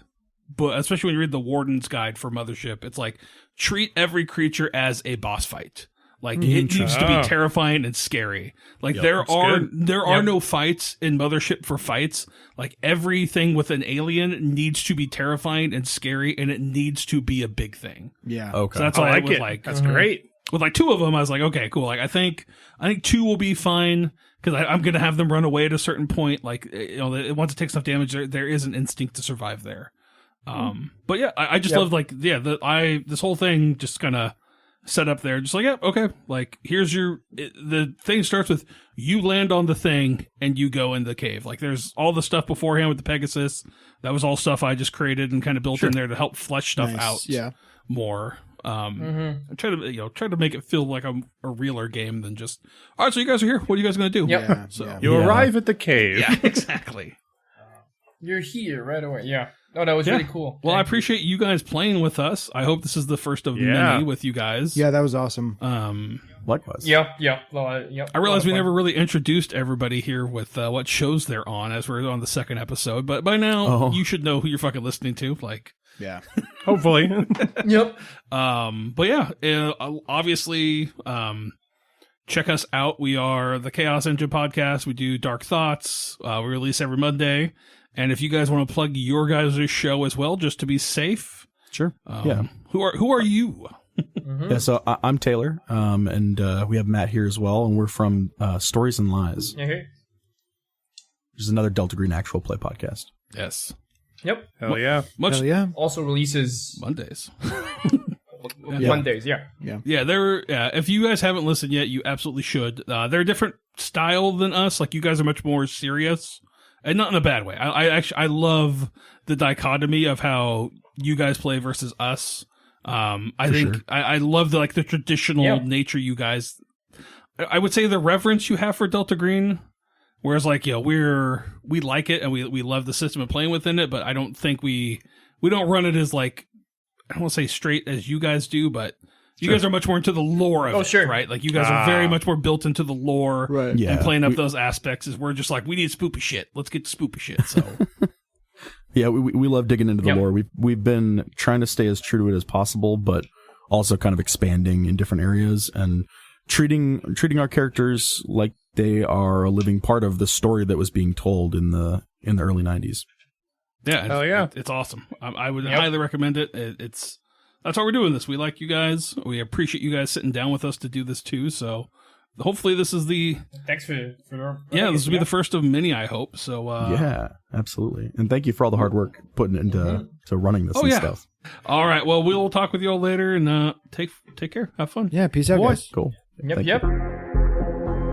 book, especially when you read the Warden's Guide for Mothership, it's like treat every creature as a boss fight. Like it needs to be terrifying and scary. Like there are no fights in Mothership for fights. Like everything with an alien needs to be terrifying and scary, and it needs to be a big thing. Yeah. Okay. So that's why I was like, that's great. With like 2 of them, I was like, okay, cool. Like I think 2 will be fine because I'm going to have them run away at a certain point. Like once it takes enough damage, there is an instinct to survive there. But yeah, I just loved like this whole thing just kind of set up there, just like okay, like here's the thing starts with you land on the thing and you go in the cave. Like there's all the stuff beforehand with the Pegasus. That was all stuff I just created and kind of built in there to help flesh stuff out more. Try to make it feel like a realer game than just all right. So you guys are here. What are you guys going to do? Yep. You arrive at the cave. Yeah, exactly. You're here right away. Yeah. Oh, that was really cool. Well, I appreciate you guys playing with us. I hope this is the first of many with you guys. Yeah, that was awesome. Likewise. Yeah. I realized we never really introduced everybody here with what shows they're on as we're on the 2nd episode, but by now you should know who you're fucking listening to. Like, yeah. Hopefully. Yep. But yeah, obviously, check us out. We are the Chaos Engine Podcast. We do Dark Thoughts. We release every Monday. And if you guys want to plug your guys' show as well, just to be safe. Sure. Who are you? Yeah, so I'm Taylor, and we have Matt here as well, and we're from Stories and Lies, Okay. which is another Delta Green actual play podcast. Yes. Yep. Hell yeah. Much Hell yeah. Also releases Mondays. Mondays. Yeah. Yeah, they're. If you guys haven't listened yet, you absolutely should. They're a different style than us. Like, you guys are much more serious, and not in a bad way. I love the dichotomy of how you guys play versus us. I love the traditional nature you guys. I would say the reverence you have for Delta Green, whereas we like it and we love the system and playing within it, but I don't think we don't run it as like, I don't want to say straight as you guys do, but you guys are much more into the lore of it, right? Like, you guys are very much more built into the lore, Right. Yeah, and playing up those aspects. Is we're just like, we need spoopy shit. Let's get spoopy shit. So Yeah, we love digging into the lore. We've been trying to stay as true to it as possible, but also kind of expanding in different areas and treating our characters like they are a living part of the story that was being told in the early 90s. yeah, Hell yeah. it's awesome. I would highly recommend it. That's why we're doing this. We like you guys. We appreciate you guys sitting down with us to do this too. So hopefully this is Thanks for this will be the first of many, I hope. So Yeah, absolutely. And thank you for all the hard work putting it into to running this and stuff. All right. Well, we'll talk with you all later, and take care. Have fun. Yeah, peace out, guys. Cool. Yep. Thank Yep. you.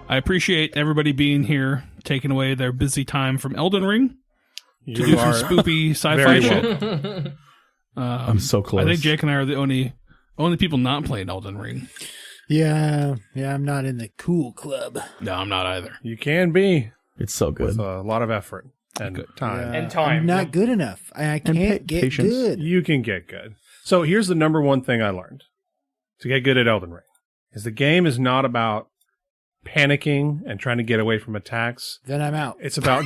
I appreciate everybody being here, taking away their busy time from Elden Ring to do some spoopy sci-fi very shit. I'm so close. I think Jake and I are the only people not playing Elden Ring. Yeah, I'm not in the cool club. No, I'm not either. You can be It's so good. with a lot of effort and time. And time. I'm not good enough. I can't get patience. good. You can get good. So here's the number one thing I learned to get good at Elden Ring is the game is not about panicking and trying to get away from attacks. Then I'm out. It's about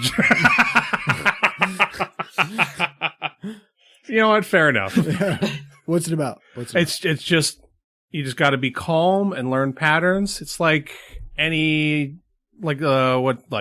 you know what? Fair enough. What's it about? It's just you just got to be calm and learn patterns. It's like any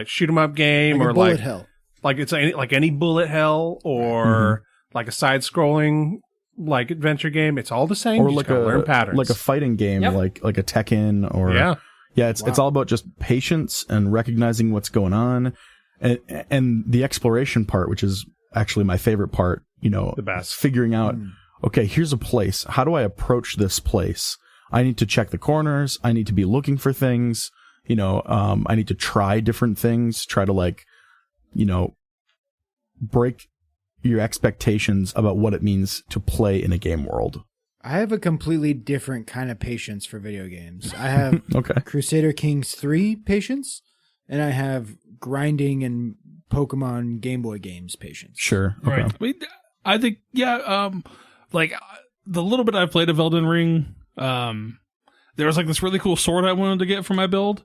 shoot 'em up game like or a bullet like hell. like it's any bullet hell or like a side scrolling like adventure game. It's all the same. Or You like just gotta learn patterns. like a fighting game, Yep. like a Tekken or it's all about just patience and recognizing what's going on, and the exploration part, which is actually my favorite part. You know, The best. figuring out. Okay, here's a place. How do I approach this place? I need to check the corners. I need to be looking for things. You know, I need to try different things. Try to break your expectations about what it means to play in a game world. I have a completely different kind of patience for video games. I have Okay. Crusader Kings 3 patience, and I have grinding and Pokemon Game Boy games patience. Sure. Okay. Right. I think, like the little bit I've played of Elden Ring, there was like this really cool sword I wanted to get for my build.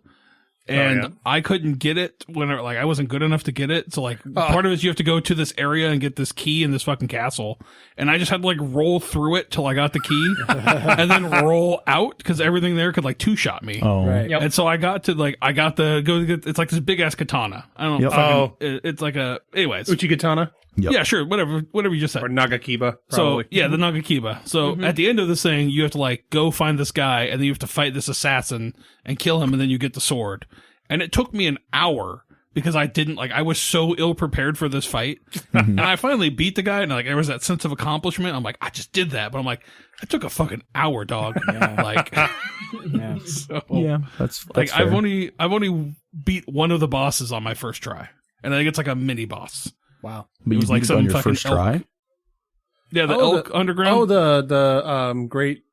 And I couldn't get it I wasn't good enough to get it. So like part of it is you have to go to this area and get this key in this fucking castle. And I just had to like roll through it till I got the key and then roll out because everything there could like two-shot me. Oh. Right. Yep. And so I got to it's like this big ass katana. I don't know. Yep. It's like anyways. Uchikatana Yep. Yeah, sure. Whatever you just said. or Nagakiba. So Probably. yeah, the Nagakiba. So at the end of this thing, you have to like go find this guy, and then you have to fight this assassin and kill him, and then you get the sword. And it took me an hour because I was so ill prepared for this fight, and I finally beat the guy, and like there was that sense of accomplishment. I'm like, I just did that, but I'm like, it took a fucking hour, dog. Like, Yeah. so, Yeah, that's like fair. I've only beat one of the bosses on my first try, and I think it's like a mini boss. Wow. But It was you like beat it some on your fucking first elk. try. Yeah, the Oh, elk underground. Oh, the great,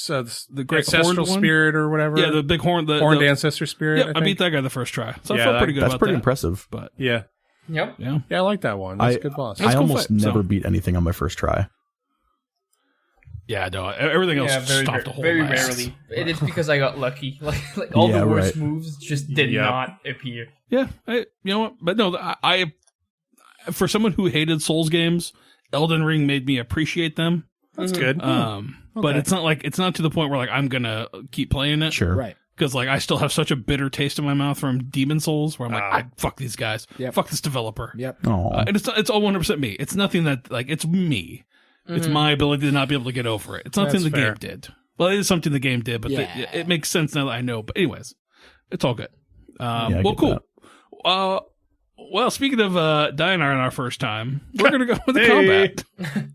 the great ancestral horned one? spirit or whatever. Yeah, the big horned horned ancestor spirit. Yeah, I beat that guy the first try, so I Yeah, felt pretty good That's about pretty that. impressive. But Yeah, Yep. yeah, I like that one. That's a good boss. That's I cool almost fight, so- never beat anything on my first try. yeah, no, everything else Yeah, stopped the whole very mess. rarely. It is because I got lucky. Like all Yeah, the worst right. moves just did Yep. not appear. Yeah, you know what? But no, I for someone who hated Souls games, Elden Ring made me appreciate them. That's good. But it's not to the point where like I'm gonna keep playing it. Sure. Right. Because like I still have such a bitter taste in my mouth from Demon Souls, where I'm like, fuck these guys, Yep. fuck this developer. Yep. Oh, And it's all 100% me. It's nothing that like it's me. It's my ability to not be able to get over it. It's nothing That's the fair. game did. Well, it is something the game did, but Yeah. it makes sense now that I know. But anyways, it's all good. I Well, get cool. Well, speaking of dying on our first time, we're gonna go with the combat.